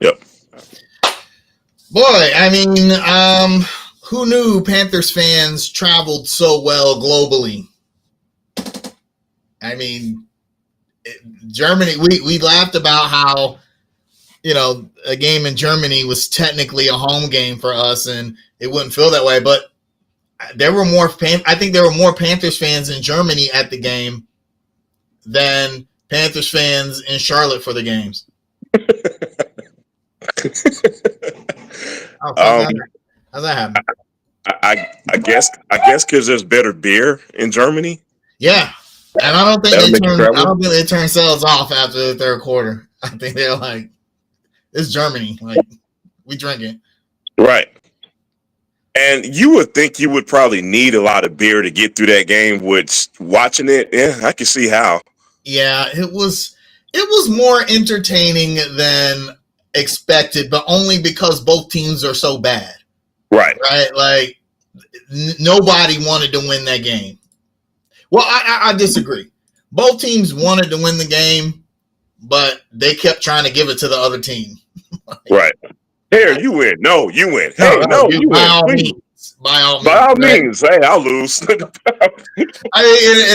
Yep. Boy, I mean, who knew Panthers fans traveled so well globally? I mean, Germany, we laughed about how, a game in Germany was technically a home game for us and it wouldn't feel that way. But I think there were more Panthers fans in Germany at the game than Panthers fans in Charlotte for the games. How's that happen? I guess because there's better beer in Germany. Yeah. And I don't think they turn sales off after the third quarter. I think they're like, it's Germany. Like, we drink it. Right. And you would think you would probably need a lot of beer to get through that game, which watching it, yeah, I can see how. Yeah, it was more entertaining than expected, but only because both teams are so bad. Right. Right? Like, nobody wanted to win that game. Well, I disagree. Both teams wanted to win the game, but they kept trying to give it to the other team. Right. Here, you win. No, you win. Hey, you win. By all means. Hey, I'll lose. And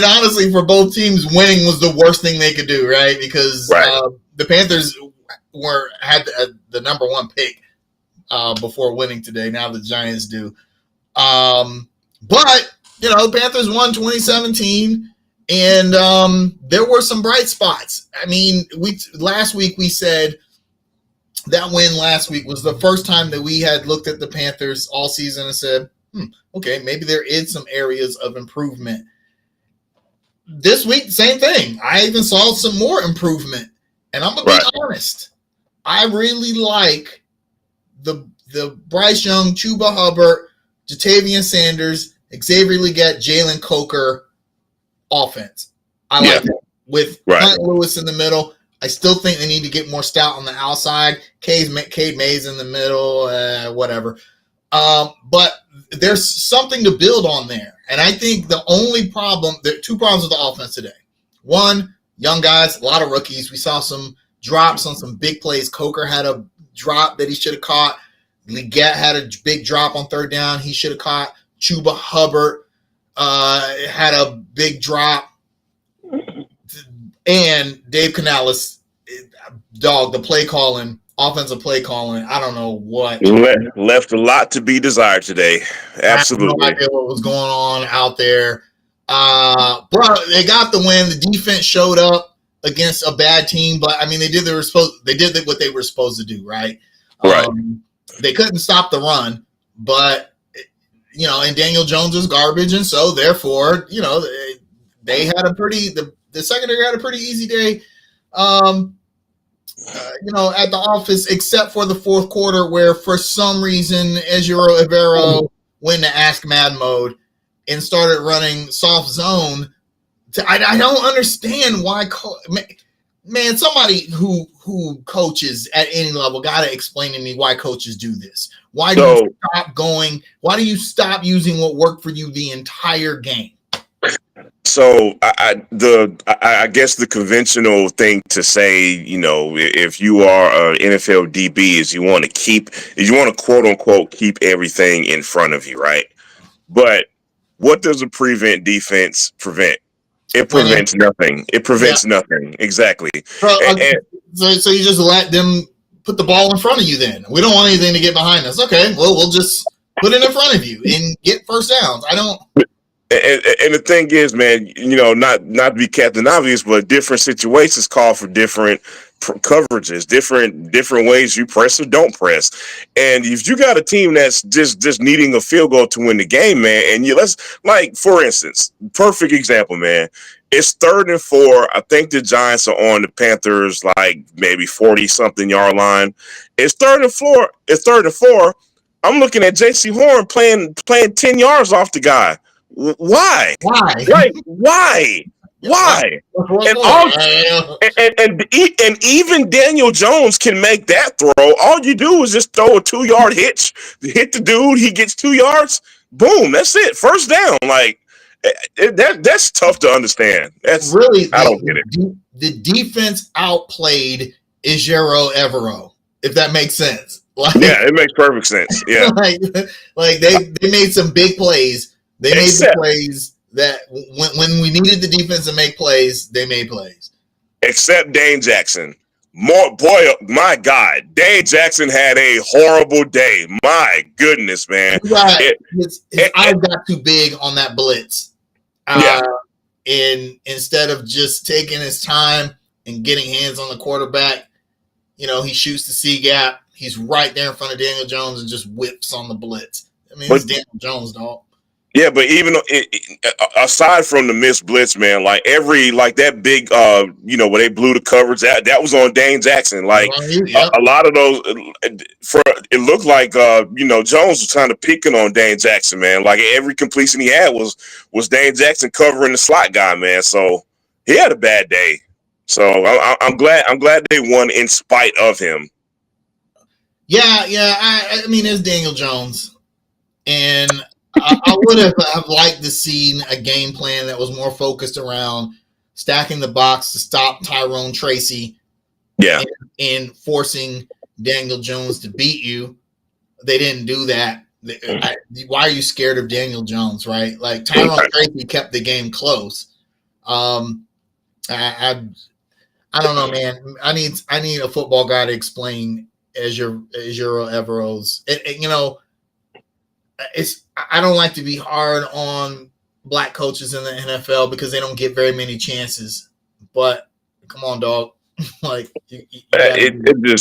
honestly, for both teams, winning was the worst thing they could do, right? Because the Panthers had the number one pick before winning today. Now the Giants do. But the Panthers won 2017, and there were some bright spots. I mean, last week we said that win last week was the first time that we had looked at the Panthers all season and said, okay, maybe there is some areas of improvement. This week, same thing. I even saw some more improvement. And I'm going to be honest. I really like the Bryce Young, Chuba Hubbard, Jatavian Sanders, Xavier Legette, Jalen Coker offense. I like it. With Hunt Lewis in the middle. I still think they need to get more stout on the outside. Cade Mays in the middle, whatever. But there's something to build on there. And I think there are two problems with the offense today. One, young guys, a lot of rookies. We saw some drops on some big plays. Coker had a drop that he should have caught. Legette had a big drop on third down he should have caught. Chuba Hubbard had a big drop. And Dave Canales, the play calling, offensive play calling, I don't know what. Left a lot to be desired today. Absolutely. I have no idea what was going on out there. But they got the win. The defense showed up against a bad team, but I mean they did what they were supposed to do, right? Right. They couldn't stop the run, but and Daniel Jones is garbage, and so therefore, they had the secondary had a pretty easy day, at the office, except for the fourth quarter where for some reason Ejiro Evero went to ask mad mode and started running soft zone. I don't understand why. Man, somebody who coaches at any level got to explain to me why coaches do this. Why do you stop going? Why do you stop using what worked for you the entire game? So I guess the conventional thing to say, if you are an NFL DB, is you want to quote unquote keep everything in front of you, right? But what does a prevent defense prevent? It prevents nothing. It prevents nothing. Exactly. So you just let them put the ball in front of you then. We don't want anything to get behind us. Okay, well, we'll just put it in front of you and get first downs. And the thing is, man, not to be Captain Obvious, but different situations call for different coverages, different ways you press or don't press. And if you got a team that's just needing a field goal to win the game, man, and for instance, perfect example, man, it's 3rd and 4. I think the Giants are on the Panthers maybe 40-something yard line. It's 3rd and 4. I'm looking at J.C. Horn playing 10 yards off the guy. Why? Why? And even Daniel Jones can make that throw. All you do is just throw a 2-yard hitch, hit the dude, he gets 2 yards, boom, that's it, first down. That's tough to understand. That's really, I don't get it. The defense outplayed Ejiro Evero. if that makes sense. Yeah, it makes perfect sense. Yeah. like they made some big plays. They made the plays that when we needed the defense to make plays, they made plays. Except Dane Jackson. My God, Dane Jackson had a horrible day. My goodness, man. His eyes got too big on that blitz. And instead of just taking his time and getting hands on the quarterback, he shoots the C gap. He's right there in front of Daniel Jones and just whips on the blitz. I mean, it's Daniel Jones, dog. Yeah, but even aside from the missed blitz, man, like that big, where they blew the coverage, that was on Dane Jackson. Like a lot of those, it looked like Jones was kind of picking on Dane Jackson, man. Like every completion he had was Dane Jackson covering the slot guy, man. So he had a bad day. So I'm glad they won in spite of him. Yeah. I mean, it's Daniel Jones, and I would have liked to see a game plan that was more focused around stacking the box to stop Tyrone Tracy. Yeah. And forcing Daniel Jones to beat you. They didn't do that. Why are you scared of Daniel Jones, right? Like Tyrone Tracy kept the game close. I don't know, man. I need a football guy to explain Ejiro Evero's. I don't like to be hard on black coaches in the NFL because they don't get very many chances. But come on, dog. Like again,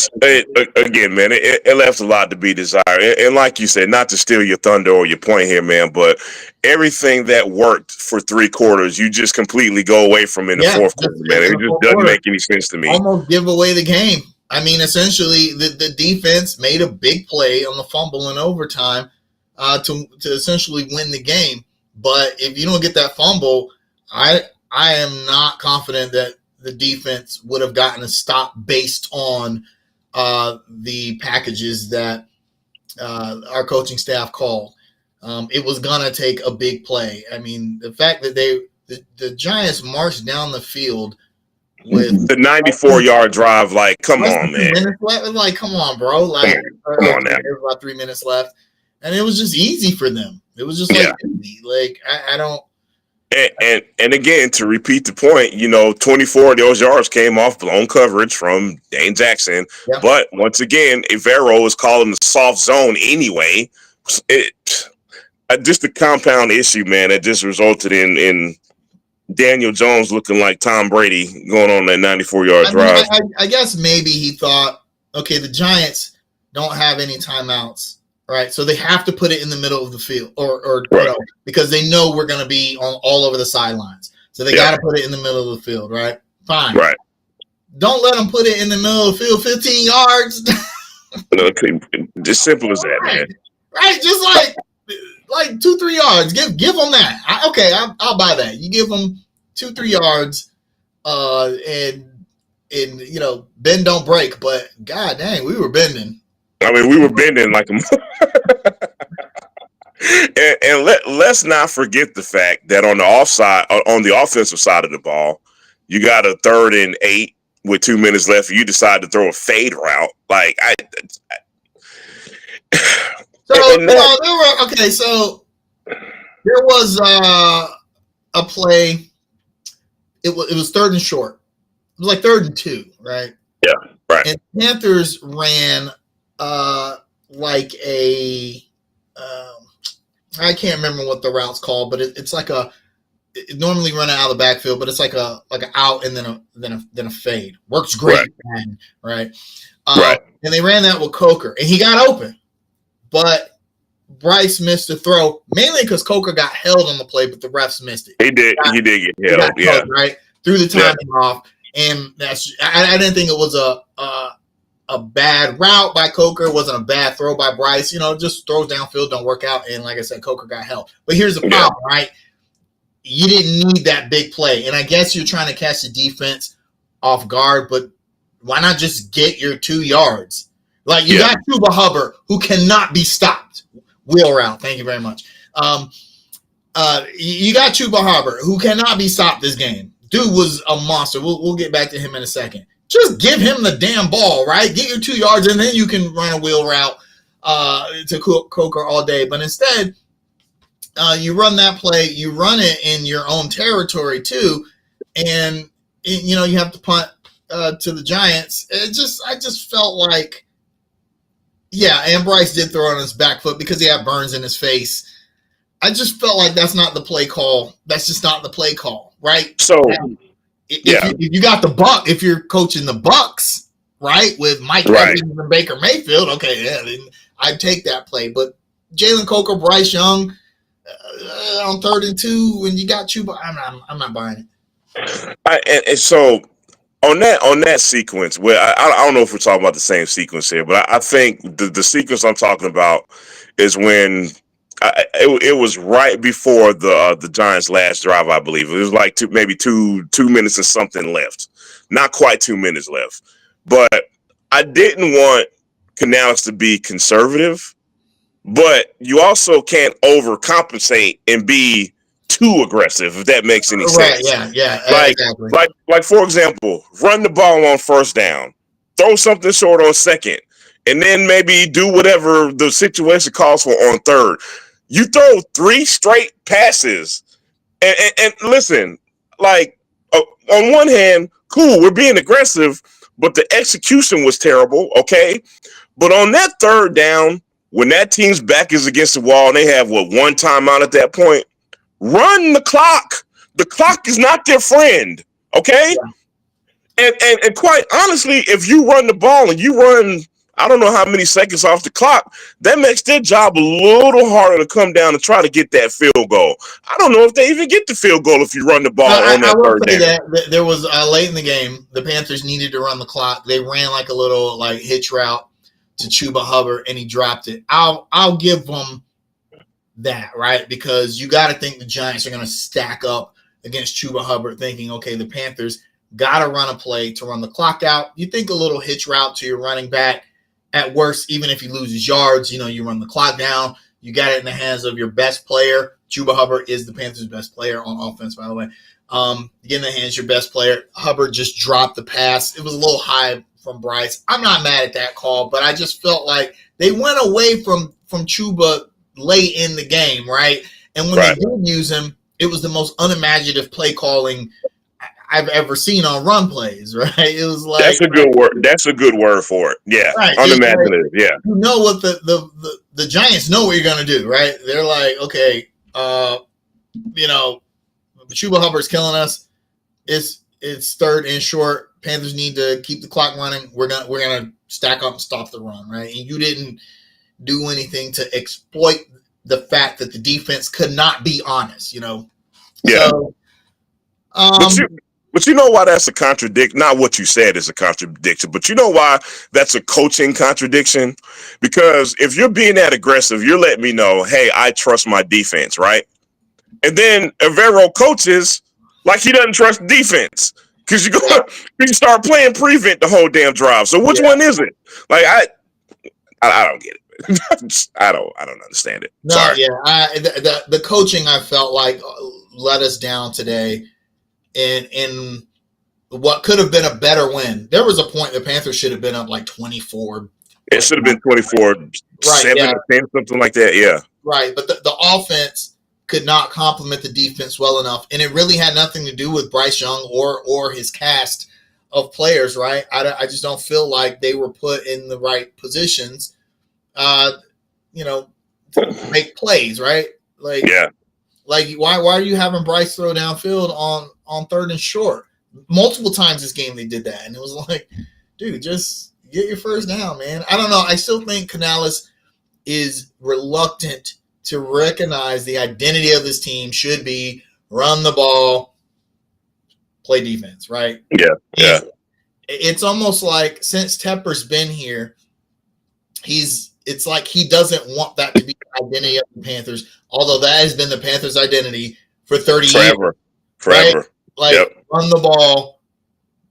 man, it left a lot to be desired. And like you said, not to steal your thunder or your point here, man, but everything that worked for 3 quarters, you just completely go away from in the fourth quarter, man. It just doesn't make any sense to me. Almost give away the game. I mean, essentially, the defense made a big play on the fumble in overtime to essentially win the game. But if you don't get that fumble, I am not confident that the defense would have gotten a stop based on the packages that our coaching staff called. It was gonna take a big play. I mean, the fact that the Giants marched down the field with the 94-yard drive, like, come on, man. Like, come on, bro. Like, come on now. There's about 3 minutes left, and it was just easy for them. It was just easy. Like, I don't. And again, to repeat the point, 24 of those yards came off blown coverage from Dane Jackson. Yep. But once again, Evero was calling the soft zone anyway. Just a compound issue, man, that just resulted in Daniel Jones looking like Tom Brady going on that 94-yard drive. I guess maybe he thought, okay, the Giants don't have any timeouts. Right, so they have to put it in the middle of the field, or because they know we're going to be all over the sidelines. So they got to put it in the middle of the field, right? Fine. Right. Don't let them put it in the middle of the field, 15 yards. Okay, just simple as that, man. Right, just like 2-3 yards. Give them that. I'll buy that. You give them 2-3 yards, and bend don't break. But god dang, we were bending. I mean, we were bending like a and let's not forget the fact that on the offensive side of the ball, you got a 3rd and 8 with 2 minutes left. You decide to throw a fade route. Like So there was a play. It was 3rd and short. It was like 3rd and 2, right? Yeah, right. And Panthers ran like a I can't remember what the route's called, but it's like it normally run out of the backfield, but it's like an out and then a fade. Works great, right? Right. And they ran that with Coker, and he got open, but Bryce missed the throw mainly because Coker got held on the play, but the refs missed it. He did get held, held, right? Threw the timing off, and I didn't think it was a bad route by Coker. It wasn't a bad throw by Bryce. Just throws downfield don't work out. And like I said, Coker got held. But here's the problem, right? You didn't need that big play. And I guess you're trying to catch the defense off guard, but why not just get your 2 yards? Like you got Chuba Hubbard, who cannot be stopped. Wheel route. Thank you very much. You got Chuba Hubbard, who cannot be stopped this game. Dude was a monster. We'll get back to him in a second. just give him the damn ball, right? Get your 2 yards, and then you can run a wheel route to Coker all day. But instead, you run that play, you run it in your own territory too, and you have to punt to the Giants. I just felt like, yeah, and Bryce did throw on his back foot because he had burns in his face. I just felt like that's not the play call. That's just not the play call, right? So, if you got the Buck, if you're coaching the Bucks, right, with Mike Evans and Baker Mayfield, okay, yeah, then I'd take that play. But Jalen Coker, Bryce Young on 3rd and 2 when you got Chuba, I'm not buying it. And so on that sequence, where I don't know if we're talking about the same sequence here, but I think the sequence I'm talking about is when it was right before the Giants' last drive, I believe. It was like maybe two minutes and something left. Not quite 2 minutes left. But I didn't want Canales to be conservative, but you also can't overcompensate and be too aggressive, if that makes any sense. Yeah, exactly. Like for example, run the ball on 1st down, throw something short on 2nd, and then maybe do whatever the situation calls for on 3rd. You throw 3 straight passes, and listen, like on one hand, cool, we're being aggressive, but the execution was terrible, okay? But on that 3rd down, when that team's back is against the wall and they have, one timeout at that point, run the clock. The clock is not their friend, okay? Yeah. And quite honestly, if you run the ball and you run, I don't know how many seconds off the clock, that makes their job a little harder to come down and try to get that field goal. I don't know if they even get the field goal if you run the ball on that 3rd down. That there was late in the game, the Panthers needed to run the clock. They ran like a little hitch route to Chuba Hubbard, and he dropped it. I'll give them that, right? Because you got to think the Giants are going to stack up against Chuba Hubbard, thinking, okay, the Panthers got to run a play to run the clock out. You think a little hitch route to your running back. At worst, even if he loses yards, you run the clock down. You got it in the hands of your best player. Chuba Hubbard is the Panthers' best player on offense, by the way. You get in the hands of your best player. Hubbard just dropped the pass. It was a little high from Bryce. I'm not mad at that call, but I just felt like they went away from Chuba late in the game, right? And when they did use him, it was the most unimaginative play calling I've ever seen on run plays, right? It was like that's a good word. That's a good word for it. Yeah, unimaginative. Like, yeah, what the Giants know what you're gonna do, right? They're like, okay, Chuba Hubbard's killing us. It's 3rd and short. Panthers need to keep the clock running. We're gonna stack up and stop the run, right? And you didn't do anything to exploit the fact that the defense could not be honest, Yeah. So, but you know why that's a contradiction? Not what you said is a contradiction, but you know why that's a coaching contradiction? Because if you're being that aggressive, you're letting me know, hey, I trust my defense, right? And then Evero coaches like he doesn't trust defense because you start playing prevent the whole damn drive. So which one is it? Like I don't get it. I don't understand it. No, sorry. Yeah, the coaching I felt like let us down today. In what could have been a better win. There was a point the Panthers should have been up like 24. It should have been 24-7 or 10, something like that, yeah. Right, but the offense could not complement the defense well enough, and it really had nothing to do with Bryce Young or his cast of players, right? I just don't feel like they were put in the right positions, to make plays, right? Like, why are you having Bryce throw downfield on 3rd and short? Multiple times this game they did that, and it was like, dude, just get your 1st down, man. I don't know. I still think Canales is reluctant to recognize the identity of this team should be run the ball, play defense, right? Yeah. It's almost like since Tepper's been here, it's like he doesn't want that to be the identity of the Panthers, although that has been the Panthers' identity for 30 years. Forever. Right? Like, run the ball,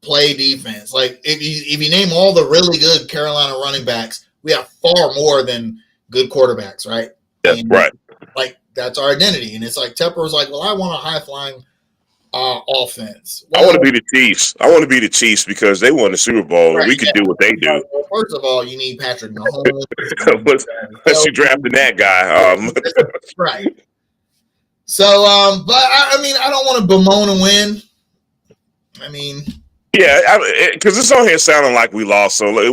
play defense. Like, if you name all the really good Carolina running backs, we have far more than good quarterbacks, right? Yeah, right. Like, that's our identity. And it's like Tepper was like, well, I want a high-flying offense. I want to be the Chiefs. I want to be the Chiefs because they won the Super Bowl and Right, we can yeah. do what they do. Well, first of all, you need Patrick Mahomes. Unless you drafted that guy. Right. So, but I mean, I don't want to bemoan a win. I mean, yeah, because it's on here sounding like we lost. So I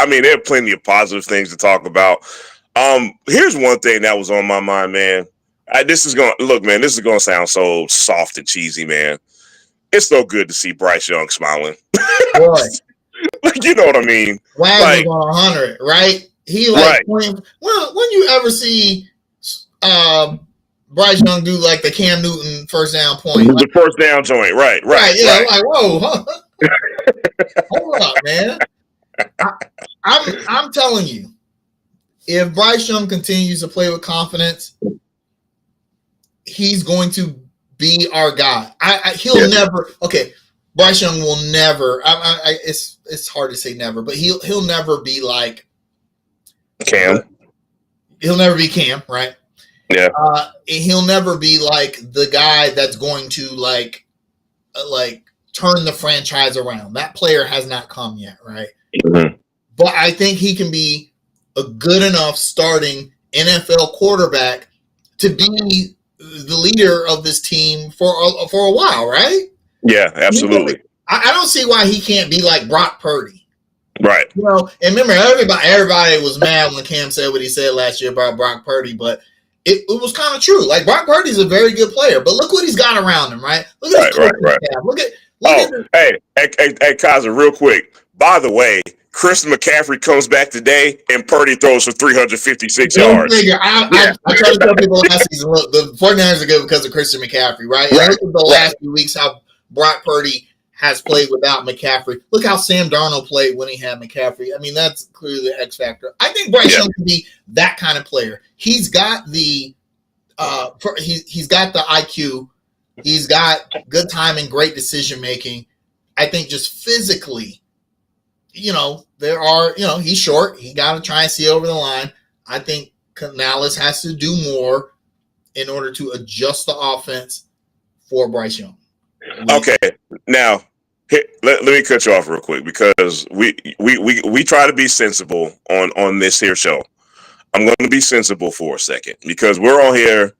mean, there are plenty of positive things to talk about. Here's one thing that was on my mind, man. This is gonna sound so soft and cheesy, man. It's so good to see Bryce Young smiling. boy, Like, you know what I mean? Wag Like, was on 100, right? He like when you ever see Bryce Young do like the Cam Newton first down point, the first down joint, right? Yeah, like whoa, hold up, man. I'm telling you, if Bryce Young continues to play with confidence, he's going to be our guy. He'll never. Okay, Bryce Young will never. It's hard to say never, but he'll never be like Cam. He'll never be Cam, right? Yeah. He'll never be like the guy that's going to like turn the franchise around. That player has not come yet, right? Mm-hmm. But I think he can be a good enough starting NFL quarterback to be the leader of this team for a while, right? Yeah, absolutely. I don't see why he can't be like Brock Purdy. Right. You know, and remember, everybody was mad when Cam said what he said last year about Brock Purdy, but it was kind of true. Like, Brock Purdy's a very good player, but look what he's got around him, right? Look at his right. staff. Look at Hey, Kaiser, real quick. By the way, Christian McCaffrey comes back today, and Purdy throws for 356 yards. I tried to tell people last season, look, the 49ers are good because of Christian McCaffrey, right? And look at the last few weeks how Brock Purdy has played without McCaffrey. Look how Sam Darnold played when he had McCaffrey. I mean, that's clearly the X factor. I think Bryce Young can be that kind of player. He's got the he's got the IQ. He's got good timing, great decision making. I think just physically, he's short. He got to try and see over the line. I think Canales has to do more in order to adjust the offense for Bryce Young. Okay, now let me cut you off real quick because we try to be sensible on this here show. I'm going to be sensible for a second because we're on here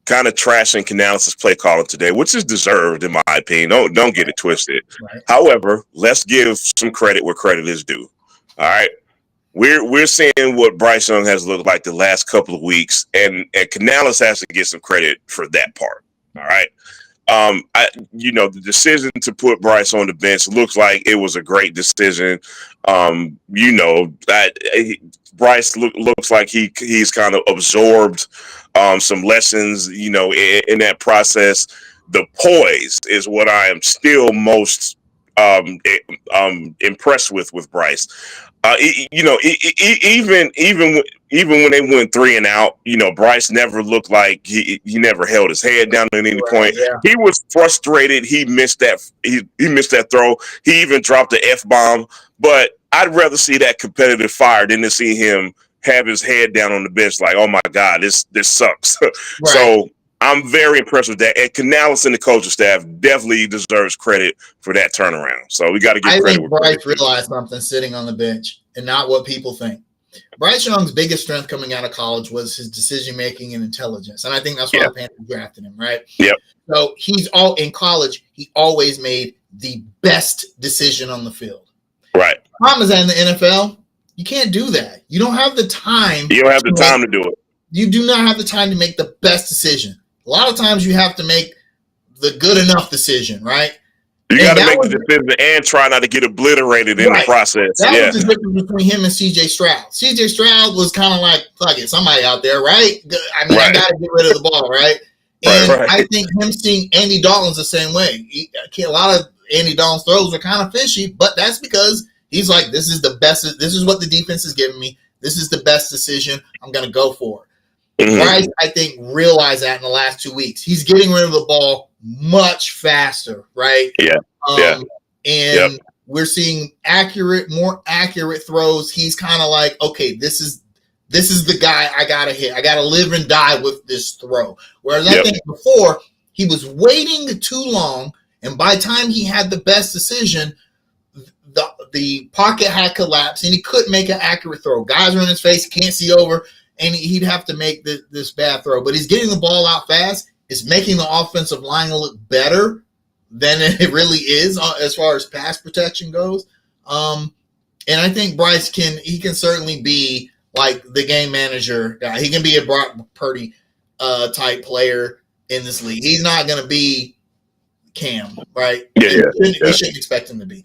kind of trashing Canales' play calling today, which is deserved in my opinion. Don't get it twisted. Right. However, let's give some credit where credit is due. All right. We're seeing what Bryce Young has looked like the last couple of weeks, and Canales has to get some credit for that part. All right. The decision to put Bryce on the bench looks like it was a great decision. Bryce looks like he's kind of absorbed some lessons, in that process. The poise is what I am still most impressed with Bryce. Even when they went 3 and out, Bryce never looked like he never held his head down at any point. Yeah. He was frustrated. He missed that. He missed that throw. He even dropped the F-bomb. But I'd rather see that competitive fire than to see him have his head down on the bench like, oh my God, this sucks. Right. So I'm very impressed with that. And Canales and the coaching staff definitely deserves credit for that turnaround. So we got to give credit. I think Bryce realized something sitting on the bench and not what people think. Bryce Young's biggest strength coming out of college was his decision-making and intelligence. And I think that's why the Panthers drafted him, right? Yep. So in college, he always made the best decision on the field. Right. The problem is that in the NFL, you can't do that. You don't have the time. You don't have the time to do it. You do not have the time to make the best decision. A lot of times you have to make the good enough decision, right? You got to make the decision and try not to get obliterated in the process. That was the difference between him and C.J. Stroud. C.J. Stroud was kind of like, fuck it, somebody out there, right? I mean, I got to get rid of the ball, right? And I think him seeing Andy Dalton's the same way. A lot of Andy Dalton's throws are kind of fishy, but that's because he's like, this is the best. This is what the defense is giving me. This is the best decision. I'm going to go for it. Bryce, I think, realized that in the last 2 weeks. He's getting rid of the ball much faster, right? Yeah. And we're seeing more accurate throws. He's kind of like, okay, this is the guy I gotta hit. I gotta live and die with this throw. Whereas I think before he was waiting too long, and by the time he had the best decision, the pocket had collapsed, and he couldn't make an accurate throw. Guys are in his face, he can't see over, and he'd have to make this bad throw. But he's getting the ball out fast. It's making the offensive line look better than it really is as far as pass protection goes. And I think Bryce can certainly be like the game manager guy. He can be a Brock Purdy type player in this league. He's not going to be Cam, right? Yeah. We shouldn't expect him to be.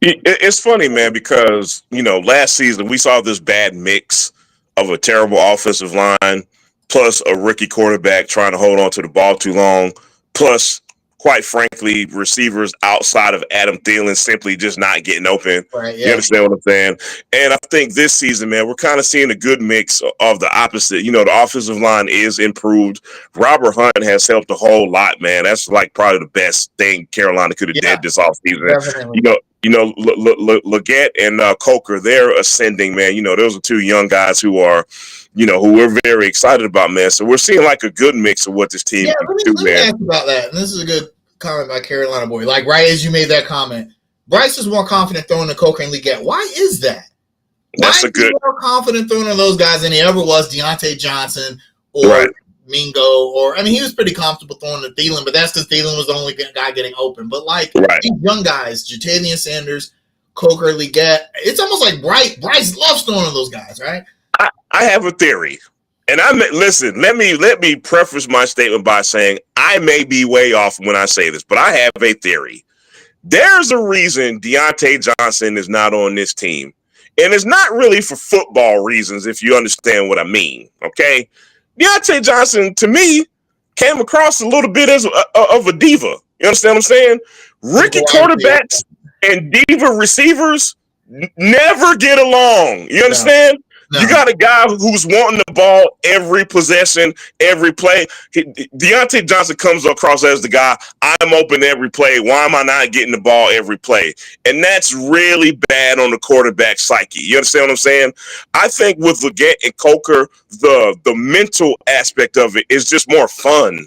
It's funny, man, because, last season we saw this bad mix of a terrible offensive line plus a rookie quarterback trying to hold on to the ball too long, plus, quite frankly, receivers outside of Adam Thielen simply just not getting open. Right, yeah. You understand what I'm saying? And I think this season, man, we're kind of seeing a good mix of the opposite. The offensive line is improved. Robert Hunt has helped a whole lot, man. That's like probably the best thing Carolina could have did this offseason. Definitely. Leggett and Coker, they're ascending, man. Those are two young guys who are, who we're very excited about, man. So we're seeing like a good mix of what this team can do, let me ask about that. And this is a good comment by Carolina Boy. Like right as you made that comment, Bryce is more confident throwing to Coker and Leggett. Why is that? That's Why a good. More confident throwing to those guys than he ever was Deontay Johnson or Mingo, he was pretty comfortable throwing to Thielen, but that's because Thielen was the only guy getting open. But these young guys, Jatavian Sanders, Coker, Leggett, it's almost like Bryce loves throwing to those guys, right? I have a theory, and listen. Let me preface my statement by saying I may be way off when I say this, but I have a theory. There's a reason Deontay Johnson is not on this team, and it's not really for football reasons, if you understand what I mean. Okay. Deontay Johnson, to me, came across a little bit as of a diva. You understand what I'm saying? Rookie quarterbacks and diva receivers never get along. You understand? No. You got a guy who's wanting the ball every possession, every play. Deontay Johnson comes across as the guy, I'm open every play. Why am I not getting the ball every play? And that's really bad on the quarterback psyche. You understand what I'm saying? I think with Leggett and Coker, the mental aspect of it is just more fun.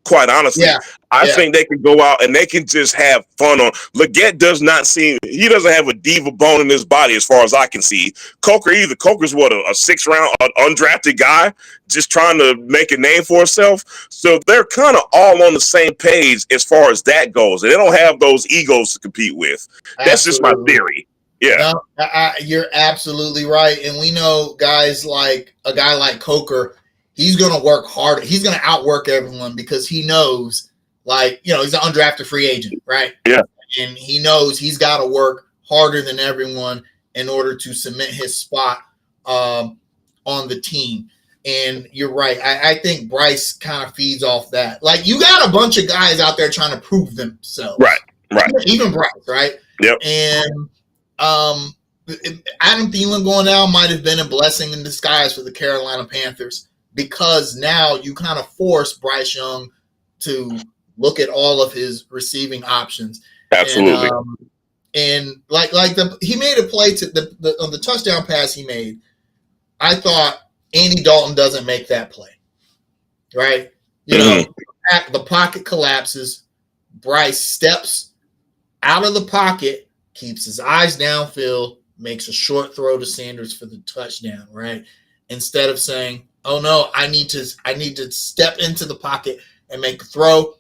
Quite honestly, I think they can go out and they can just have fun on. Leggett doesn't have a diva bone in his body as far as I can see. Coker's what, a 6th round undrafted guy just trying to make a name for himself. So they're kind of all on the same page as far as that goes. And they don't have those egos to compete with. That's just my theory. Yeah. No, you're absolutely right. And we know guys like a guy like Coker, he's going to work hard. He's going to outwork everyone because he knows, he's an undrafted free agent, right? Yeah. And he knows he's got to work harder than everyone in order to cement his spot on the team. And you're right. I think Bryce kind of feeds off that. You got a bunch of guys out there trying to prove themselves. Right. Even Bryce, right? Yep. And Adam Thielen going down might have been a blessing in disguise for the Carolina Panthers, because now you kind of force Bryce Young to look at all of his receiving options. Absolutely. And he made a play on the touchdown pass he made. I thought Andy Dalton doesn't make that play, right? The pocket collapses. Bryce steps out of the pocket, keeps his eyes downfield, makes a short throw to Sanders for the touchdown, right? Instead of saying, oh no, I need to step into the pocket and make a throw.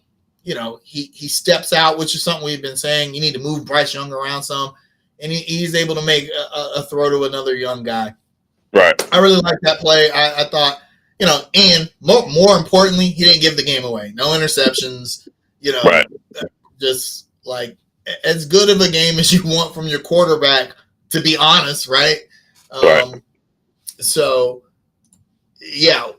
He steps out, which is something we've been saying. You need to move Bryce Young around some, and he's able to make a throw to another young guy. Right. I really like that play. I thought, and more importantly, he didn't give the game away. No interceptions. Right. Just as good of a game as you want from your quarterback, to be honest, right? Right. So. Yeah,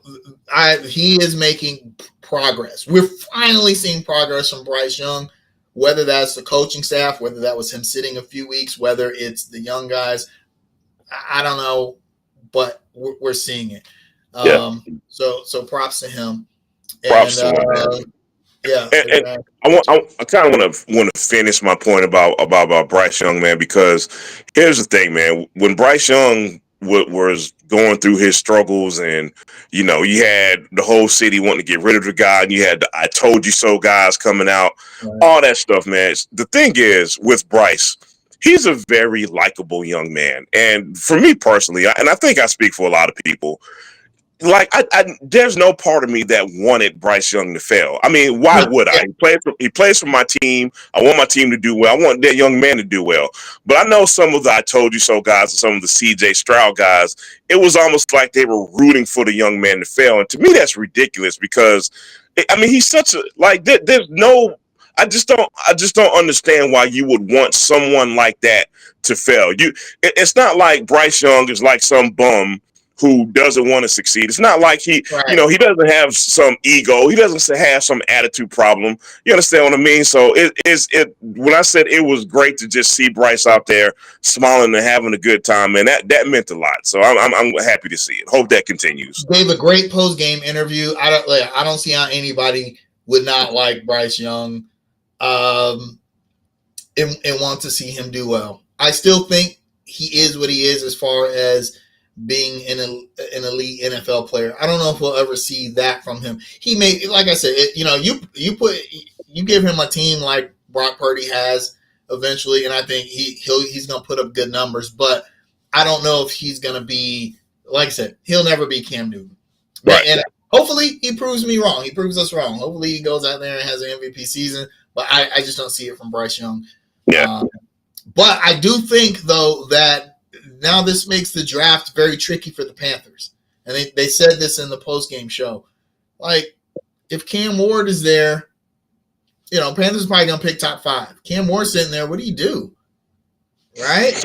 he is making progress. We're finally seeing progress from Bryce Young, whether that's the coaching staff, whether that was him sitting a few weeks, whether it's the young guys. I don't know, but we're seeing it. So props to him. Props to him. Yeah. And I kind of want to finish my point about Bryce Young, man, because here's the thing, man. When Bryce Young was going through his struggles, and you had the whole city wanting to get rid of the guy, and you had the "I told you so" guys coming out, Right. all that stuff, man. The thing is with Bryce, he's a very likable young man, and for me personally, and I think I speak for a lot of people. Like there's no part of me that wanted Bryce Young to fail. I mean, why would I? He plays for my team. I want my team to do well. I want that young man to do well. But I know some of the "I told you so" guys and some of the CJ Stroud guys, it was almost like they were rooting for the young man to fail. And to me, that's ridiculous because I mean, he's such a there's no I just don't understand why you would want someone like that to fail. It's not like Bryce Young is like some bum who doesn't want to succeed. It's not like he Right. doesn't have some ego. He doesn't have some attitude problem. You understand what I mean? So when I said it was great to just see Bryce out there smiling and having a good time, man, that meant a lot. So I'm happy to see it. Hope that continues. Gave a great post game interview. I don't see how anybody would not like Bryce Young, and want to see him do well. I still think he is what he is as far as being an elite NFL player. I don't know if we'll ever see that from him. He may, like I said, you give him a team like Brock Purdy has eventually, and I think he's going to put up good numbers. But I don't know if he's going to be, like I said, he'll never be Cam Newton. Right. And hopefully he proves me wrong. He proves us wrong. Hopefully he goes out there and has an MVP season. But I just don't see it from Bryce Young. Yeah. But I do think, though, that now this makes the draft very tricky for the Panthers. And they said this in the postgame show. Like, if Cam Ward is there, Panthers probably going to pick top 5. Cam Ward's sitting there. What do you do? Right?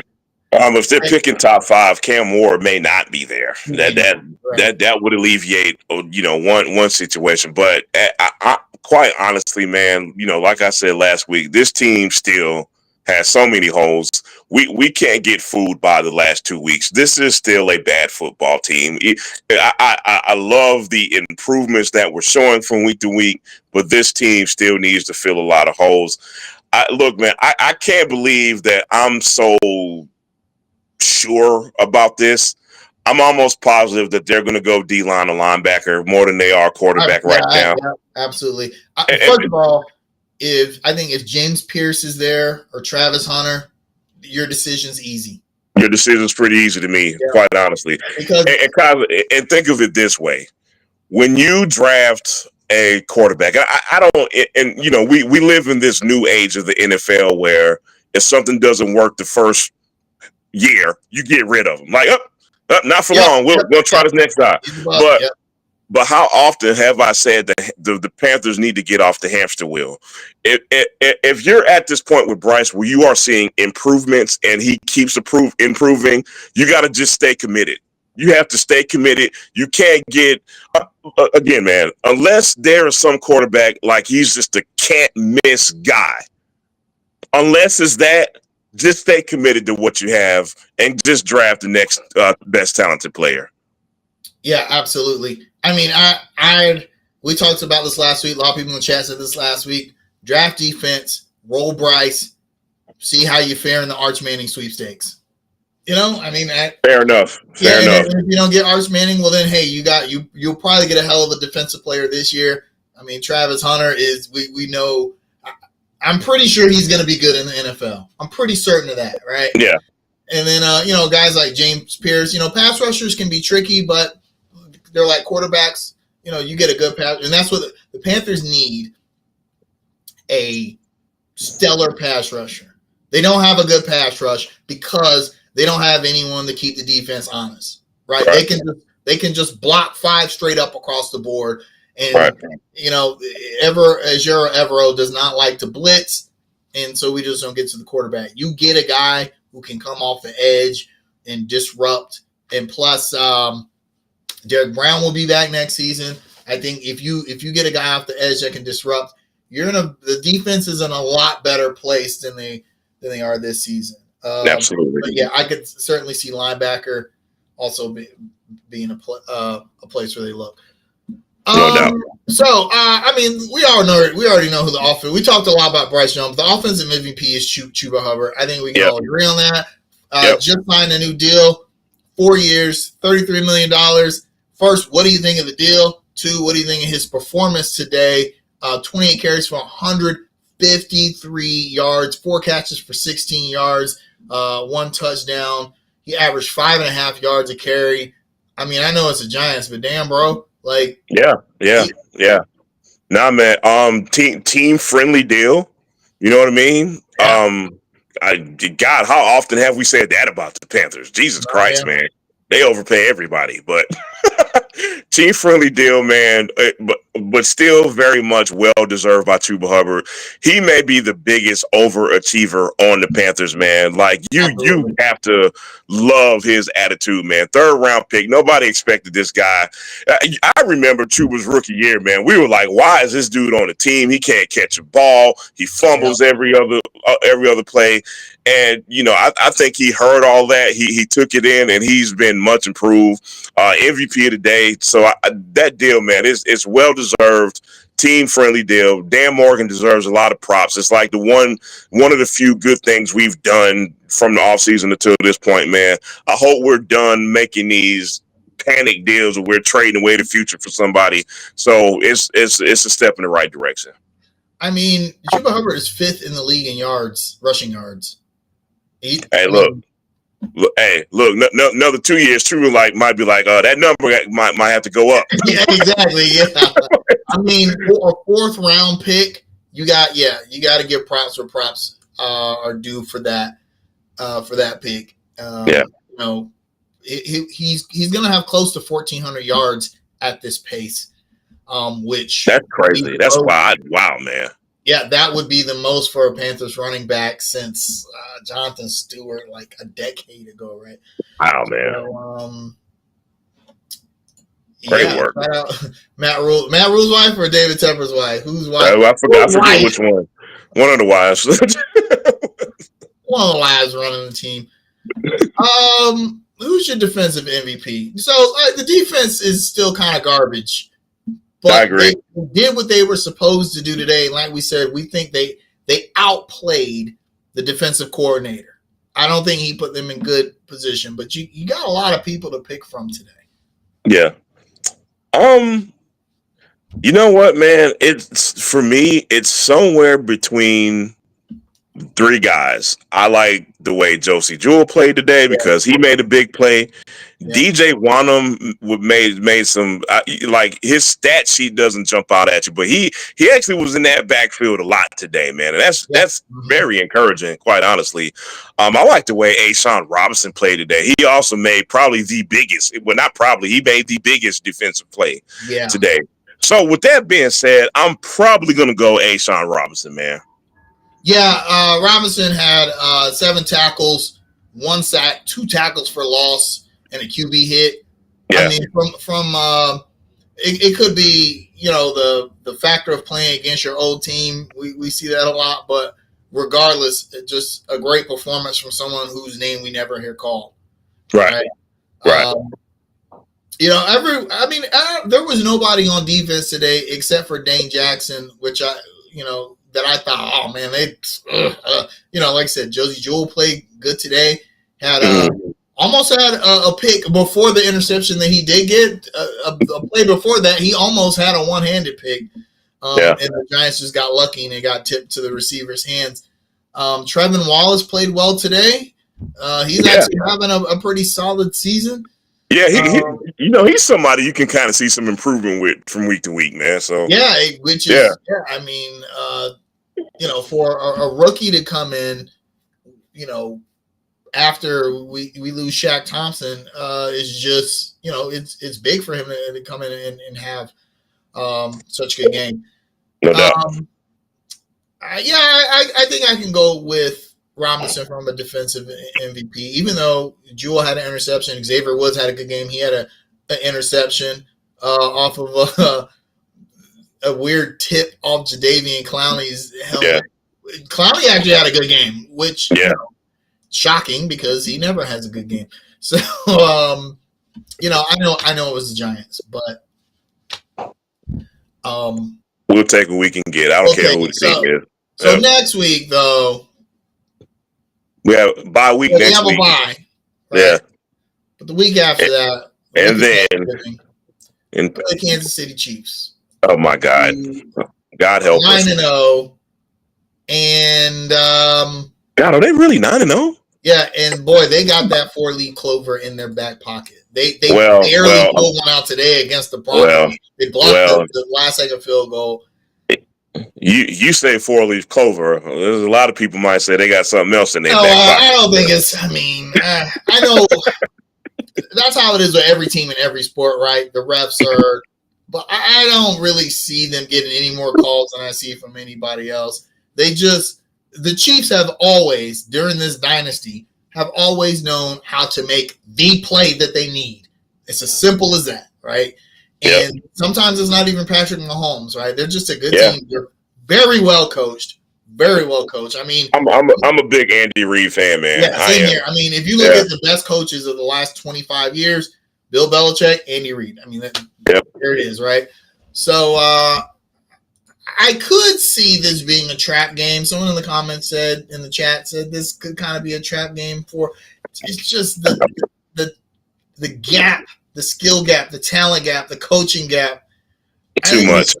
If they're picking top 5, Cam Ward may not be there. That would alleviate, one situation. But I quite honestly, man, like I said last week, this team still has so many holes. We can't get fooled by the last 2 weeks. This is still a bad football team. I love the improvements that we're showing from week to week, but this team still needs to fill a lot of holes. Look, man, I can't believe that I'm so sure about this. I'm almost positive that they're going to go D-line or linebacker more than they are quarterback now. Yeah, absolutely. First of all, if James Pierce is there or Travis Hunter, your decision's easy. Your decision's pretty easy to me, quite honestly. Because and think of it this way: when you draft a quarterback, I don't, and we live in this new age of the NFL where if something doesn't work the first year, you get rid of them. Like, not for long. We'll try this next guy. But how often have I said that the Panthers need to get off the hamster wheel? If you're at this point with Bryce where you are seeing improvements and he keeps improving, you got to just stay committed. You have to stay committed. You can't get, again, man, unless there is some quarterback like he's just a can't miss guy. Unless it's that, just stay committed to what you have and just draft the next best talented player. Yeah, absolutely. I mean, we talked about this last week. A lot of people in the chat said this last week. Draft defense, roll Bryce, see how you fare in the Arch Manning sweepstakes. Fair enough. If you don't get Arch Manning, well then, hey, you'll probably get a hell of a defensive player this year. I mean, Travis Hunter is we know. I'm pretty sure he's going to be good in the NFL. I'm pretty certain of that, right? Yeah. And then guys like James Pierce, pass rushers can be tricky, but they're like quarterbacks. You get a good pass, and that's what the Panthers need: a stellar pass rusher. They don't have a good pass rush because they don't have anyone to keep the defense honest, right? They can just block 5 straight up across the board, and Evero does not like to blitz, and so we just don't get to the quarterback. You get a guy who can come off the edge and disrupt, and plus, Derek Brown will be back next season. I think if you get a guy off the edge that can disrupt, the defense is in a lot better place than they are this season. Absolutely. But yeah, I could certainly see linebacker also being a place where they look. No doubt. So we already know who the offense. We talked a lot about Bryce Young. The offensive MVP is Chuba Hubbard. I think we can all agree on that. Just signed a new deal, 4 years, $33 million. First, what do you think of the deal? Two, what do you think of his performance today? 28 carries for 153 yards, 4 catches for 16 yards, 1 touchdown. He averaged 5.5 yards a carry. I mean, I know it's the Giants, but damn, bro, like, Yeah. Nah, man. Team friendly deal. You know what I mean? yeah, God, how often have we said that about the Panthers? Jesus yeah, Christ, man. They overpay everybody, but team friendly deal, man. But still very much well deserved by Chuba Hubbard. He may be the biggest overachiever on the Panthers, man. Like you absolutely. have to love his attitude, man. 3rd round pick. Nobody expected this guy. I remember Chuba's rookie year, man. We were like, why is this dude on the team? He can't catch a ball. He Yeah. fumbles every other play. And, I think he heard all that. He took it in, and he's been much improved. MVP of the day. So that deal, man, it's well deserved. Team friendly deal. Dan Morgan deserves a lot of props. It's like one of the few good things we've done from the offseason until this point, man. I hope we're done making these panic deals where we're trading away the future for somebody. So it's a step in the right direction. I mean, Chuba Hubbard is 5th in the league in yards, rushing yards. Look, another 2 years, True might be like, that number might have to go up. Yeah, exactly. Yeah, I mean, for a 4th round pick, you got to give props where props are due for that pick. He's gonna have close to 1,400 yards at this pace, which that's crazy. That's wild. Wow, man. Yeah, that would be the most for a Panthers running back since Jonathan Stewart, like a decade ago, right? Wow, man. So, great work. Matt Rule's wife or David Tepper's wife? Whose wife? I forget which one. One of the wives. One of the wives running the team. Who's your defensive MVP? So the defense is still kind of garbage. But I agree. They did what they were supposed to do today. Like we said, we think they outplayed the defensive coordinator. I don't think he put them in good position, but you got a lot of people to pick from today. Yeah. You know what, man? For me, it's somewhere between 3 guys. I like the way Josie Jewell played today because he made a big play. Yeah. DJ Wanham made some like his stat sheet doesn't jump out at you, but he actually was in that backfield a lot today, man, and that's very encouraging, quite honestly. I like the way Ashawn Robinson played today. He also made probably the biggest, well, not probably, he made the biggest defensive play today. So with that being said, I'm probably gonna go Ashawn Robinson, man. Yeah, Robinson had 7 tackles, 1 sack, 2 tackles for loss, and a QB hit. Yeah. I mean, from it could be, the factor of playing against your old team. We see that a lot, but regardless, just a great performance from someone whose name we never hear called. Right. There was nobody on defense today except for Dane Jackson, which that I thought, oh man, like I said, Josie Jewell played good today. Had almost had a pick before the interception that he did get. A play before that, he almost had a one-handed pick. And the Giants just got lucky and it got tipped to the receiver's hands. Trevin Wallace played well today. He's actually having a pretty solid season. Yeah, he's somebody you can kind of see some improvement with from week to week, man. So which is I mean, for a rookie to come in, after we lose Shaq Thompson, is just it's big for him to come in and have such a good game. No doubt. I think I can go with Robinson from a defensive MVP, even though Jewell had an interception. Xavier Woods had a good game. He had an interception off of a weird tip off Jadeveon Clowney's helmet. Yeah. Clowney actually had a good game, which shocking because he never has a good game. So I know it was the Giants, but we'll take what we can get. I don't care who the team is. So next week though. We have bye week next week. We have a bye. Right? Yeah. But the week after that, and then the Kansas City Chiefs. Oh my God, God help us. 9-0, and God, are they really 9-0? Yeah, and boy, they got that 4-leaf clover in their back pocket. They barely pulled one out today against the Broncos. They blocked the last second field goal. You say 4-leaf clover. There's a lot of people might say they got something else in their back pocket. I don't think it's. I mean, I know that's how it is with every team in every sport, right? The refs are, but I don't really see them getting any more calls than I see from anybody else. The Chiefs have always, during this dynasty, have always known how to make the play that they need. It's as simple as that, right? And sometimes it's not even Patrick Mahomes, right? They're just a good team. They're very well coached. Very well coached. I mean, I'm a big Andy Reid fan, man. Yeah, same here. I mean, if you look at the best coaches of the last 25 years, Bill Belichick, Andy Reid. I mean, there it is, right? So I could see this being a trap game. Someone in the comments in the chat said this could kind of be a trap game for. It's just the gap, the skill gap, the talent gap, the coaching gap. Too much.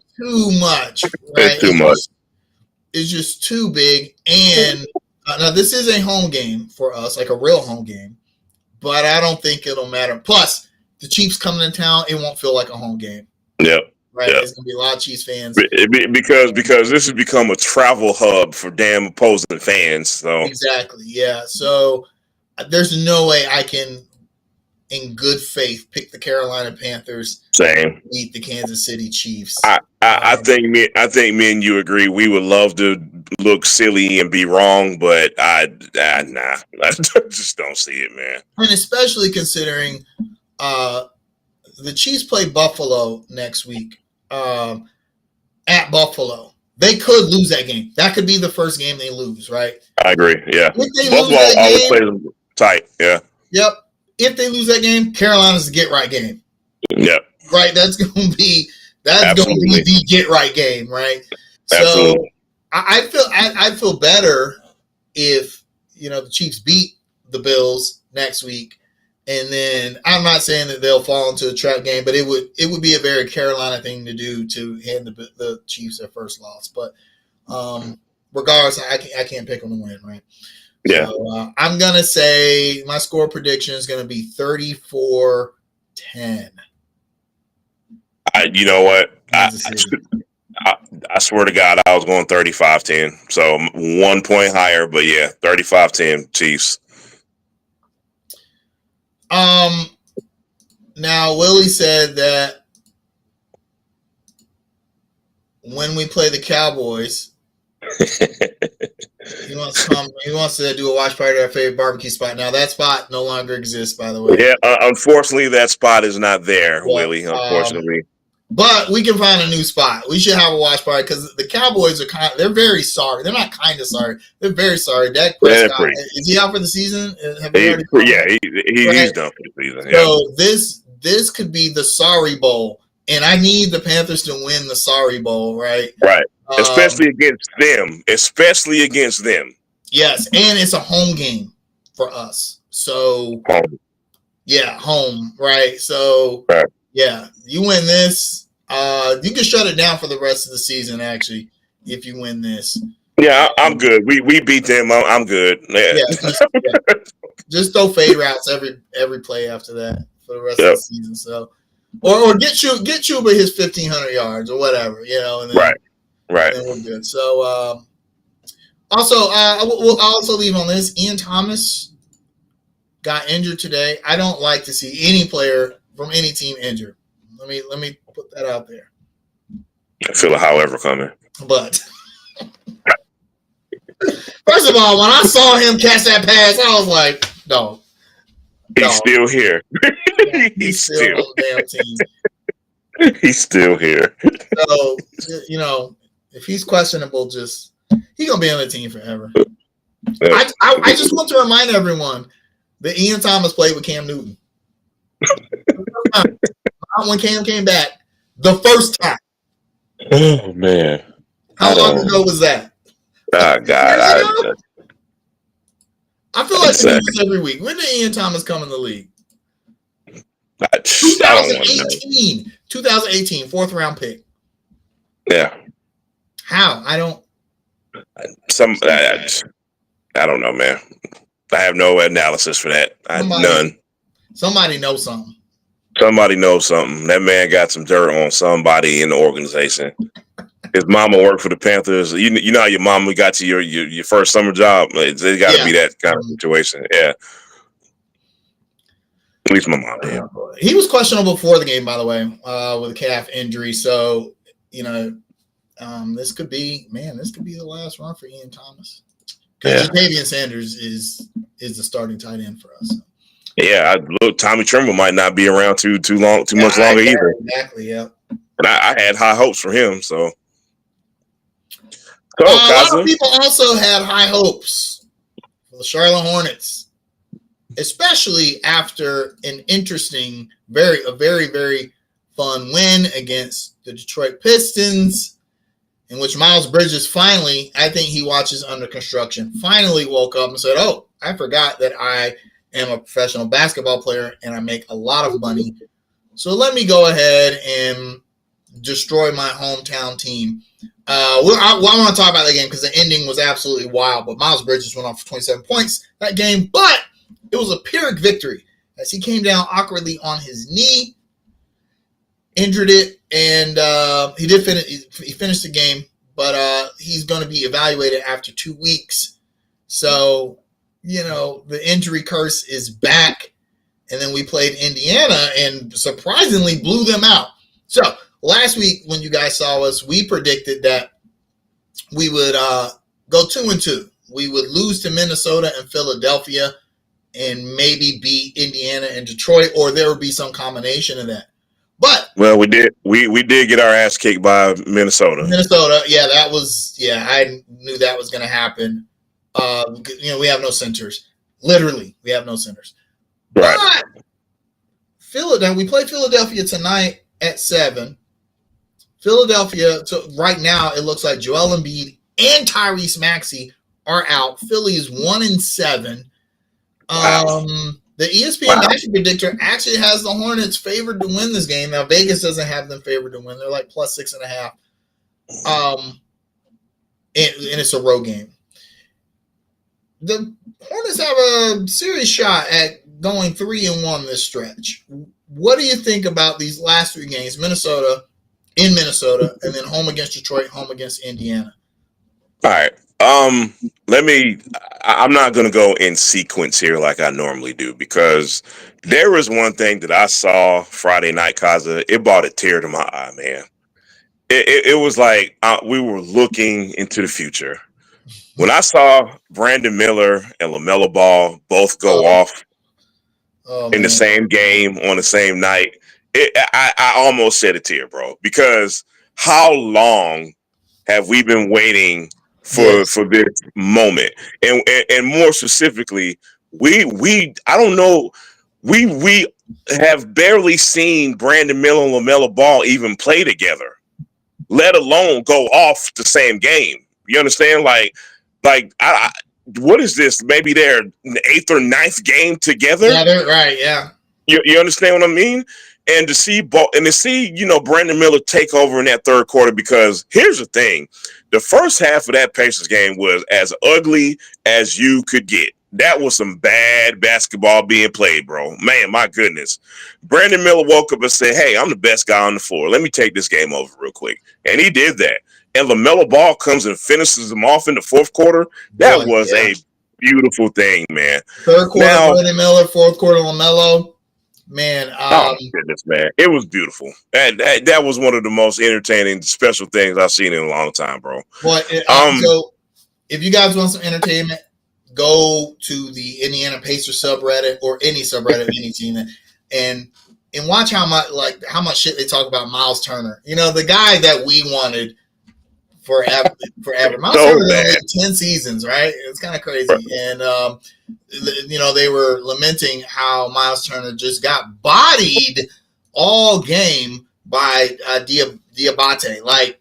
Right? Too much. It's just too big. And now this is a home game for us, like a real home game, but I don't think it'll matter. Plus, the Chiefs coming in town, it won't feel like a home game. Yep. Right, there's gonna be a lot of Chiefs fans because this has become a travel hub for damn opposing fans. So exactly, yeah. So there's no way I can, in good faith, pick the Carolina Panthers. Same. Beat the Kansas City Chiefs. I think me and you agree. We would love to look silly and be wrong, but nah, I just don't see it, man. And especially considering the Chiefs play Buffalo next week. At Buffalo, they could lose that game. That could be the first game they lose, right? I agree. Yeah, if they Buffalo lose that always game, plays them tight. Yeah. Yep. If they lose that game, Carolina's the get right game. Yep. Right. That's going to be the get right game, right? Absolutely. So I feel better if the Chiefs beat the Bills next week. And then I'm not saying that they'll fall into a trap game, but it would be a very Carolina thing to do to hand the Chiefs their first loss. But regardless, I can't pick them to win, right? Yeah. So, I'm gonna say my score prediction is gonna be 34-10. You know what? I swear to God, I was going 35-10. So 1 point higher, but yeah, 35-10 Chiefs. Now Willie said that when we play the Cowboys, he wants to do a watch party at our favorite barbecue spot. Now that spot no longer exists, by the way. Yeah, unfortunately, that spot is not there, Willie. Unfortunately, but we can find a new spot. We should have a watch party because the Cowboys are they're very sorry. They're not kind of sorry. They're very sorry. Dak Prescott, is he out for the season? He's done for the season. So this could be the sorry bowl, and I need the Panthers to win the sorry bowl, right? Right. Especially against them. Yes, and it's a home game for us. So home, right? So yeah, you win this, you can shut it down for the rest of the season. Actually, if you win this, yeah, I'm good. We beat them. I'm good. Just throw fade routes every play after that for the rest of the season. So, or get Chuba his 1,500 yards or whatever, and then, right. Then we're good. So, I'll also leave on this. Ian Thomas got injured today. I don't like to see any player from any team injured. Let me put that out there. I feel a however coming. But first of all, when I saw him catch that pass, I was like, no. He's still here. He's still on the damn team. He's still here. So, if he's questionable, he's gonna be on the team forever. I just want to remind everyone that Ian Thomas played with Cam Newton. Not when Cam came back, the first time. Oh man! How long ago was that? Oh God! I feel like they do this every week. When did Ian Thomas come in the league? I don't want to know. 2018, fourth round pick. Yeah. How? I don't. I don't know, man. I have no analysis for that. None. Somebody knows something. Somebody knows something. That man got some dirt on somebody in the organization. His mama worked for the Panthers. You know how your mama got you your first summer job? It got to be that kind of situation. Yeah. At least my mom did. He was questionable before the game, by the way, with a calf injury. So, this could be the last run for Ian Thomas. Because Jadavian Sanders is the starting tight end for us. Yeah, look, Tommy Tremble might not be around too much longer either. Exactly, yeah. And I had high hopes for him, so. A lot of people also had high hopes for the Charlotte Hornets, especially after an interesting, a very, very fun win against the Detroit Pistons, in which Miles Bridges finally, I think he watches Under Construction, finally woke up and said, oh, I forgot that I am a professional basketball player and I make a lot of money. So let me go ahead and destroy my hometown team. I want to talk about that game because the ending was absolutely wild, but Miles Bridges went off for 27 points that game, but it was a Pyrrhic victory as he came down awkwardly on his knee, injured it, and he did finish. He finished the game, but he's going to be evaluated after 2 weeks. So, the injury curse is back, and then we played Indiana and surprisingly blew them out. So last week when you guys saw us, we predicted that we would go 2-2. We would lose to Minnesota and Philadelphia and maybe beat Indiana and Detroit, or there would be some combination of that. But we did get our ass kicked by Minnesota. I knew that was going to happen. We have no centers. Literally, we have no centers. Right. But we play Philadelphia tonight at 7. Philadelphia, so right now, it looks like Joel Embiid and Tyrese Maxey are out. Philly is 1-7. Wow. The ESPN National Predictor actually has the Hornets favored to win this game. Now, Vegas doesn't have them favored to win. They're like plus 6.5. And it's a road game. The Hornets have a serious shot at going 3-1 this stretch. What do you think about these last 3 games? Minnesota, and then home against Detroit, home against Indiana. All right. I'm not going to go in sequence here like I normally do, because there was one thing that I saw Friday night, Kaza. It brought a tear to my eye, man. It was like we were looking into the future. When I saw Brandon Miller and LaMelo Ball both go off in the same game on the same night, I almost shed a tear, bro, because how long have we been waiting for this moment? And more specifically, we have barely seen Brandon Miller and LaMelo Ball even play together, let alone go off the same game. You understand? Like what is this? Maybe their 8th or 9th game together. Yeah, right. Yeah. You understand what I mean? And to see Brandon Miller take over in that third quarter, because here's the thing. The first half of that Pacers game was as ugly as you could get. That was some bad basketball being played, bro. Man, my goodness. Brandon Miller woke up and said, hey, I'm the best guy on the floor. Let me take this game over real quick. And he did that. And LaMelo Ball comes and finishes him off in the fourth quarter. That was a beautiful thing, man. Third quarter, Brandon Miller. Fourth quarter, LaMelo. Man, oh my goodness, man. It was beautiful. That was one of the most entertaining special things I've seen in a long time, bro. Well, so if you guys want some entertainment, go to the Indiana Pacers subreddit or any subreddit of any team and watch how much shit they talk about Miles Turner. The guy that we wanted forever. Miles Turner had 10 seasons, right? It's kind of crazy. And they were lamenting how Miles Turner just got bodied all game by Diabate.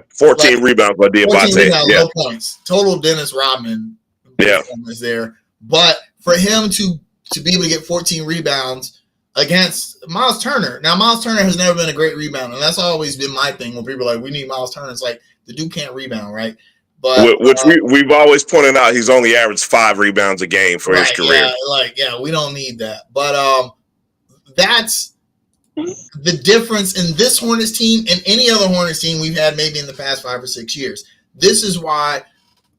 14 rebounds by Diabate. No points. Total Dennis Rodman performance there. But for him to be able to get 14 rebounds against Miles Turner. Now, Miles Turner has never been a great rebounder, and that's always been my thing when people are like, we need Miles Turner. It's like, the dude can't rebound, right? But Which we've always pointed out, he's only averaged 5 rebounds a game for his career. We don't need that. But that's the difference in this Hornets team and any other Hornets team we've had maybe in the past 5 or 6 years. This is why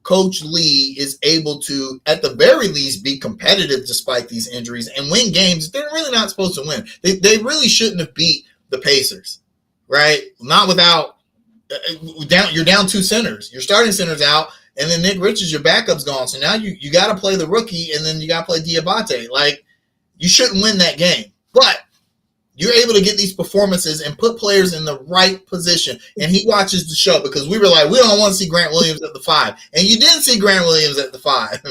Coach Lee is able to, at the very least, be competitive despite these injuries and win games they're really not supposed to win. They really shouldn't have beat the Pacers, right? Not without you're down 2 centers. Your starting center's out, and then Nick Richards, your backup's gone. So now you got to play the rookie, and then you got to play Diabate. Like, you shouldn't win that game. But you're able to get these performances and put players in the right position. And he watches the show because we were like, we don't want to see Grant Williams at the 5. And you didn't see Grant Williams at the 5.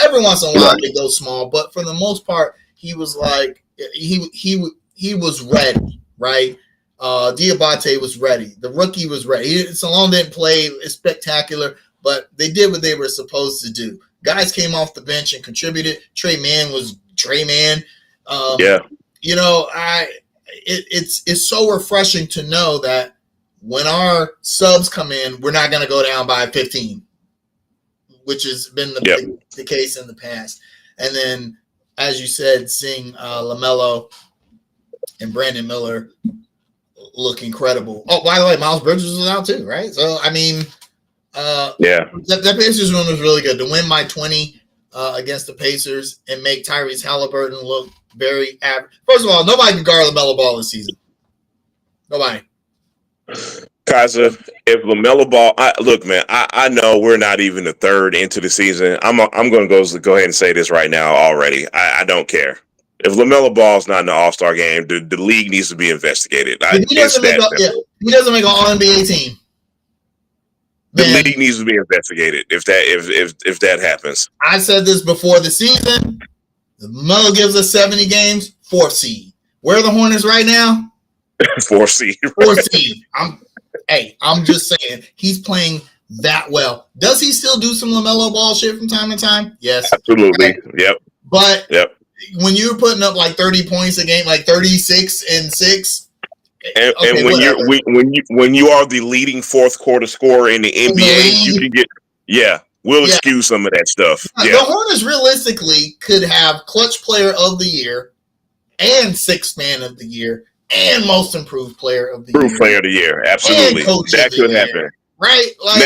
Every once in a while they go small, but for the most part, he was like he was ready, right? Diabate was ready. The rookie was ready. Salone didn't play spectacular, but they did what they were supposed to do. Guys came off the bench and contributed. Trey Mann was Trey Mann. It's so refreshing to know that when our subs come in, we're not going to go down by 15, which has been the case in the past. And then, as you said, seeing LaMelo and Brandon Miller look incredible. Oh, by the way, Miles Bridges was out too, right? So, I mean, that Pacers one was really good. To win by 20 against the Pacers and make Tyrese Halliburton look very average. First of all, nobody can guard LaMelo Ball this season. Nobody. Kaiser, if LaMelo Ball, look, man, I know we're not even a third into the season. I'm going to go ahead and say this right now already. I don't care. If LaMelo Ball is not in the All-Star game, the league needs to be investigated. He doesn't make an All-NBA team. The league needs to be investigated if that happens. I said this before the season. LaMelo gives us 70 games, 4th seed. Where are the Hornets right now? 4th seed. 4th seed. I'm just saying he's playing that well. Does he still do some LaMelo Ball shit from time to time? Yes, absolutely. Right? Yep. But when you're putting up like 30 points a game, like 36 and 6, and when you are the leading 4th quarter scorer in the NBA, you can get we'll excuse some of that stuff. The Hornets realistically could have clutch player of the year and 6th man of the year and most improved player of the year. Improved player of the year, absolutely. That could happen. Right? Like,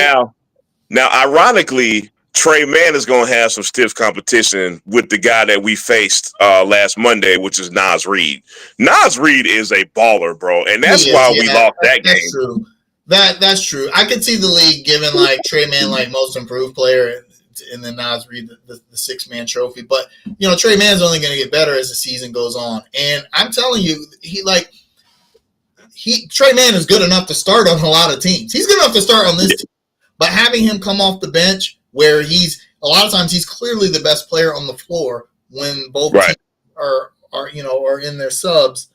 now, ironically, Trey Mann is going to have some stiff competition with the guy that we faced last Monday, which is Naz Reid. Naz Reid is a baller, bro, and that's why we lost that game. True. That's true. I could see the league giving like Trey Mann like most improved player, and then Naz Reid the 6-man trophy. But Trey Mann's only going to get better as the season goes on, and I'm telling you, Trey Mann is good enough to start on a lot of teams. He's good enough to start on this team, but having him come off the bench, where he's a lot of times he's clearly the best player on the floor when both teams are in their subs.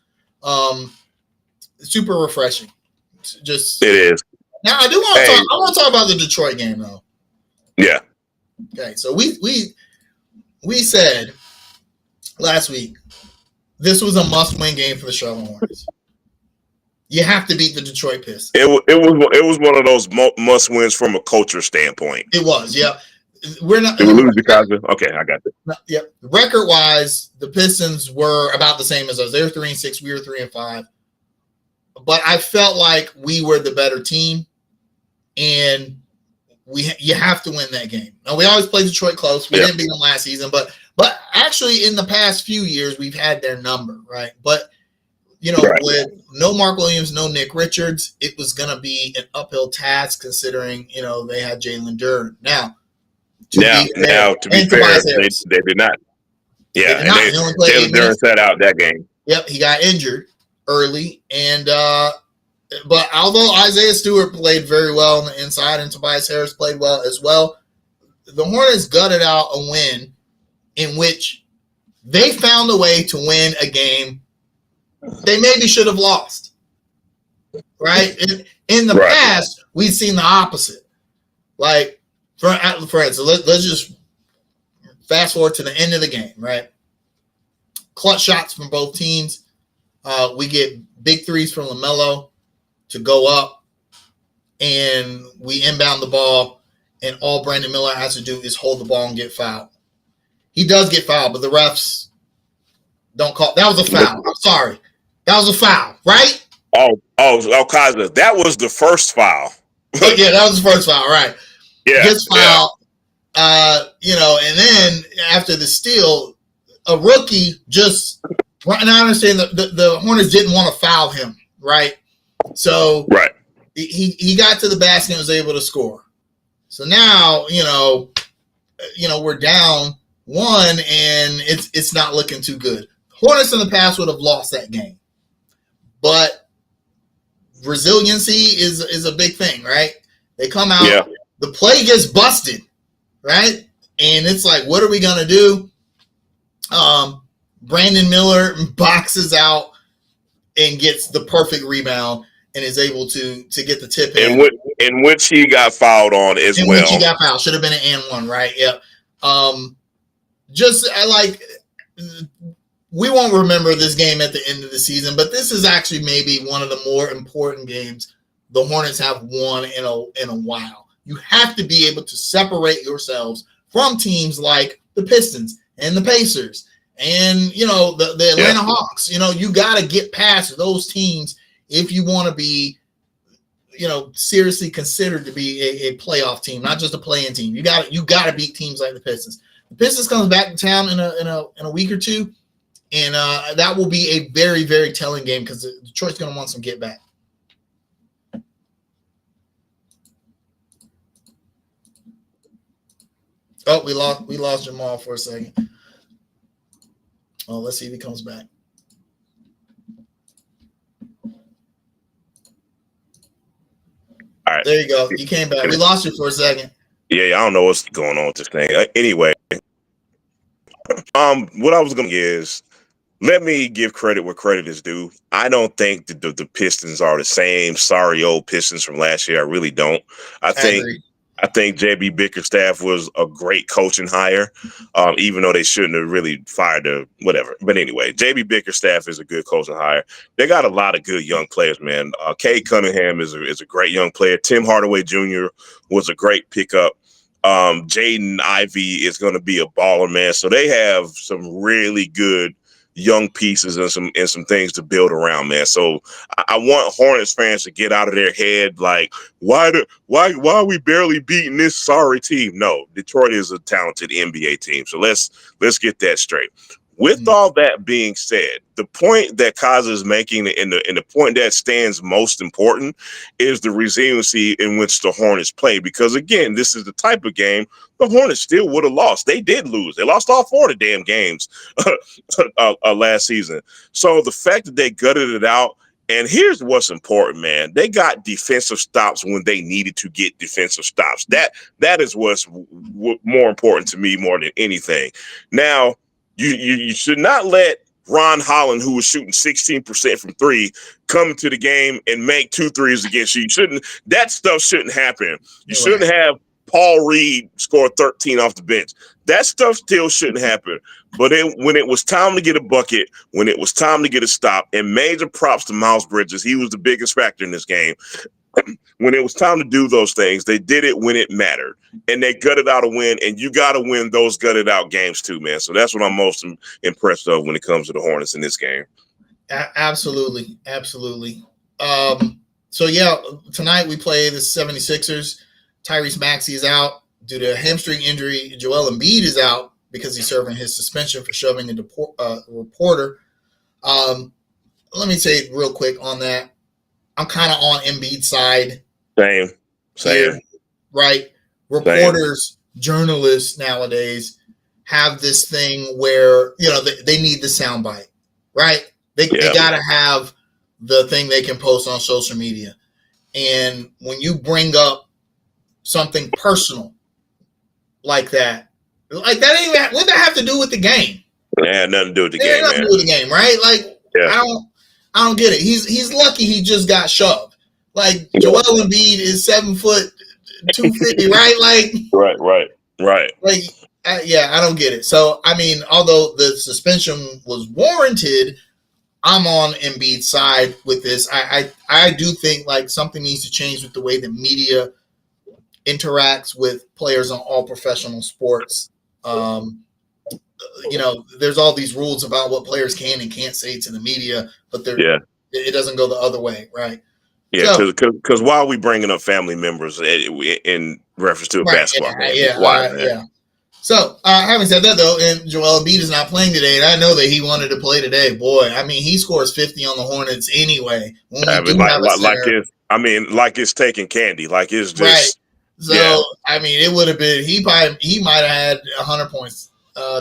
Super refreshing. It is. Now I do want to talk. I want to talk about the Detroit game though. Yeah. Okay, so we said last week this was a must-win game for the Charlotte Hornets. You have to beat the Detroit Pistons. It was one of those must wins from a culture standpoint. It was, yeah. We're not. Did we lose because of? Okay, I got it. Yeah, record wise, the Pistons were about the same as us. They were 3-6. We were 3-5. But I felt like we were the better team, and you have to win that game. Now we always play Detroit close. We didn't beat them last season, but actually in the past few years we've had their number, right? But with no Mark Williams, no Nick Richards, it was going to be an uphill task considering, they had Jalen Duren. Now, to be fair, they did not. Yeah, Jalen Duren sat out that game. Yep, he got injured early. And but although Isaiah Stewart played very well on the inside and Tobias Harris played well as well, the Hornets gutted out a win in which they found a way to win a game they maybe should have lost, right? In the past, we've seen the opposite. Like, for instance, let's just fast forward to the end of the game, right? Clutch shots from both teams. We get big threes from LaMelo to go up, and we inbound the ball, and all Brandon Miller has to do is hold the ball and get fouled. He does get fouled, but the refs don't call. That was a foul. I'm sorry. That was a foul, right? Kaiser, that was the first foul. Oh, yeah, that was the first foul, right? Yeah, gets fouled, and then after the steal, a rookie just. And I understand the Hornets didn't want to foul him, right? So right. He got to the basket and was able to score. So now, we're down 1 and it's not looking too good. Hornets in the past would have lost that game. But resiliency is a big thing, right? They come out, the play gets busted, right? And it's like, what are we going to do? Brandon Miller boxes out and gets the perfect rebound and is able to get the tip in which he got fouled on as well. In which he got fouled. Should have been an and one, right? Yeah. We won't remember this game at the end of the season, but this is actually maybe one of the more important games the Hornets have won in a while. You have to be able to separate yourselves from teams like the Pistons and the Pacers and, the Atlanta Hawks. You got to get past those teams if you want to be, seriously considered to be a playoff team, not just a play-in team. You got to beat teams like the Pistons. The Pistons comes back to town in a week or two, and that will be a very, very telling game because Detroit's going to want some get back. Oh, we lost Jamal for a second. Oh, let's see if he comes back. All right. There you go. You came back. We lost you for a second. Yeah, I don't know what's going on with this thing. Anyway, what I was going to is let me give credit where credit is due. I don't think the Pistons are the same sorry old Pistons from last year. I really don't. I think J.B. Bickerstaff was a great coaching hire, even though they shouldn't have really fired whatever. But anyway, J.B. Bickerstaff is a good coaching hire. They got a lot of good young players, man. Cade Cunningham is a great young player. Tim Hardaway Jr. was a great pickup. Jaden Ivey is going to be a baller, man. So they have some really good young pieces and some things to build around, man. So I want Hornets fans to get out of their head like, why are we barely beating this sorry team? No, Detroit is a talented NBA team. So let's get that straight. With all that being said, the point that Kaza is making and the point that stands most important is the resiliency in which the Hornets play. Because, again, this is the type of game the Hornets still would have lost. They did lose. They lost all 4 of the damn games last season. So the fact that they gutted it out, and here's what's important, man. They got defensive stops when they needed to get defensive stops. That is what's more important to me more than anything. Now, you should not let Ron Holland, who was shooting 16% from 3, come into the game and make 2 threes against you. That stuff shouldn't happen. You shouldn't have Paul Reed score 13 off the bench. That stuff still shouldn't happen. But when it was time to get a bucket, when it was time to get a stop, and major props to Miles Bridges, he was the biggest factor in this game. When it was time to do those things, they did it when it mattered, and they gutted out a win, and you got to win those gutted out games too, man. So that's what I'm most impressed of when it comes to the Hornets in this game. Absolutely. So, tonight we play the 76ers. Tyrese Maxey is out due to a hamstring injury. Joel Embiid is out because he's serving his suspension for shoving a reporter. Let me say real quick on that. I'm kind of on Embiid's side. Same. Here, right? Reporters, journalists nowadays have this thing where, they need the soundbite, right? They got to have the thing they can post on social media. And when you bring up something personal like that what that have to do with the game? Yeah, nothing to do with the game, nothing to do with the game, right? I don't get it. He's lucky he just got shoved. Like, Joel Embiid is 7 foot 250, right? Right. Like, I don't get it. So, I mean, although the suspension was warranted, I'm on Embiid's side with this. I do think like something needs to change with the way the media interacts with players on all professional sports. There's all these rules about what players can and can't say to the media, but it doesn't go the other way, right? Yeah, because why are we bringing up family members in reference to a basketball game? Why, man? Yeah. So, having said that, though, and Joel Embiid is not playing today, and I know that he wanted to play today. Boy, I mean, he scores 50 on the Hornets anyway. When we like it's taking candy, like it's just right. So, I mean, it would have been he might have had 100 points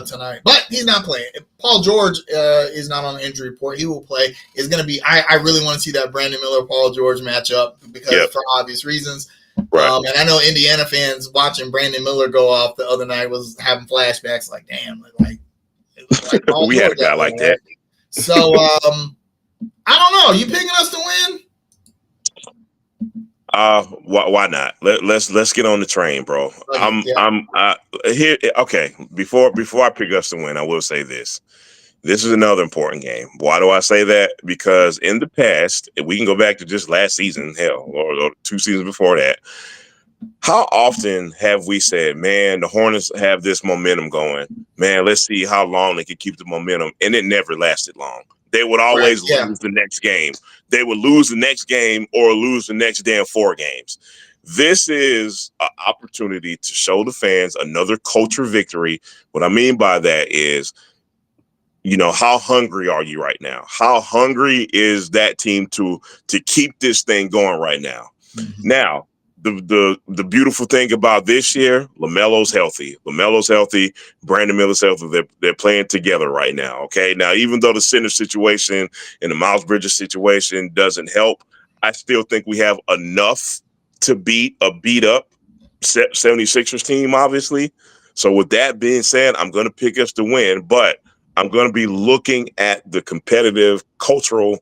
tonight, but he's not playing. Paul George is not on the injury report. He will play. It's going to be. I really want to see that Brandon Miller Paul George matchup because for obvious reasons. Right. And I know Indiana fans watching Brandon Miller go off the other night was having flashbacks like, damn, like we had a guy like that. So I don't know. You picking us to win? Why not? Let's get on the train, bro. Okay, I'm here. Okay, before I pick us to win, I will say this. This is another important game. Why do I say that? Because in the past, we can go back to just last season, hell, or 2 seasons before that. How often have we said, man, the Hornets have this momentum going. Man, let's see how long they can keep the momentum. And it never lasted long. They would always lose the next game. They would lose the next game or lose the next damn 4 games. This is an opportunity to show the fans another culture victory. What I mean by that is, how hungry are you right now? How hungry is that team to keep this thing going right now? Mm-hmm. Now, the beautiful thing about this year, LaMelo's healthy. Brandon Miller's healthy. They're playing together right now. Okay. Now, even though the center situation and the Miles Bridges situation doesn't help, I still think we have enough to beat a beat up 76ers team, obviously. So with that being said, I'm going to pick us to win, but I'm going to be looking at the competitive cultural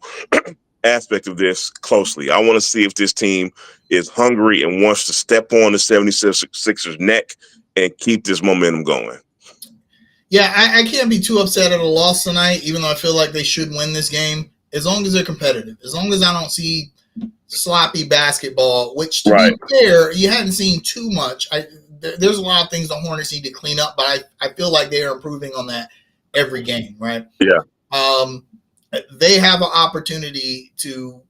aspect of this closely. I want to see if this team is hungry and wants to step on the 76ers neck and keep this momentum going. Yeah, I can't be too upset at a loss tonight, even though I feel like they should win this game, as long as they're competitive. As long as I don't see sloppy basketball, which, to be fair, you hadn't seen too much. There's a lot of things the Hornets need to clean up, but I feel like they are improving on that every game, right? Yeah. They have an opportunity to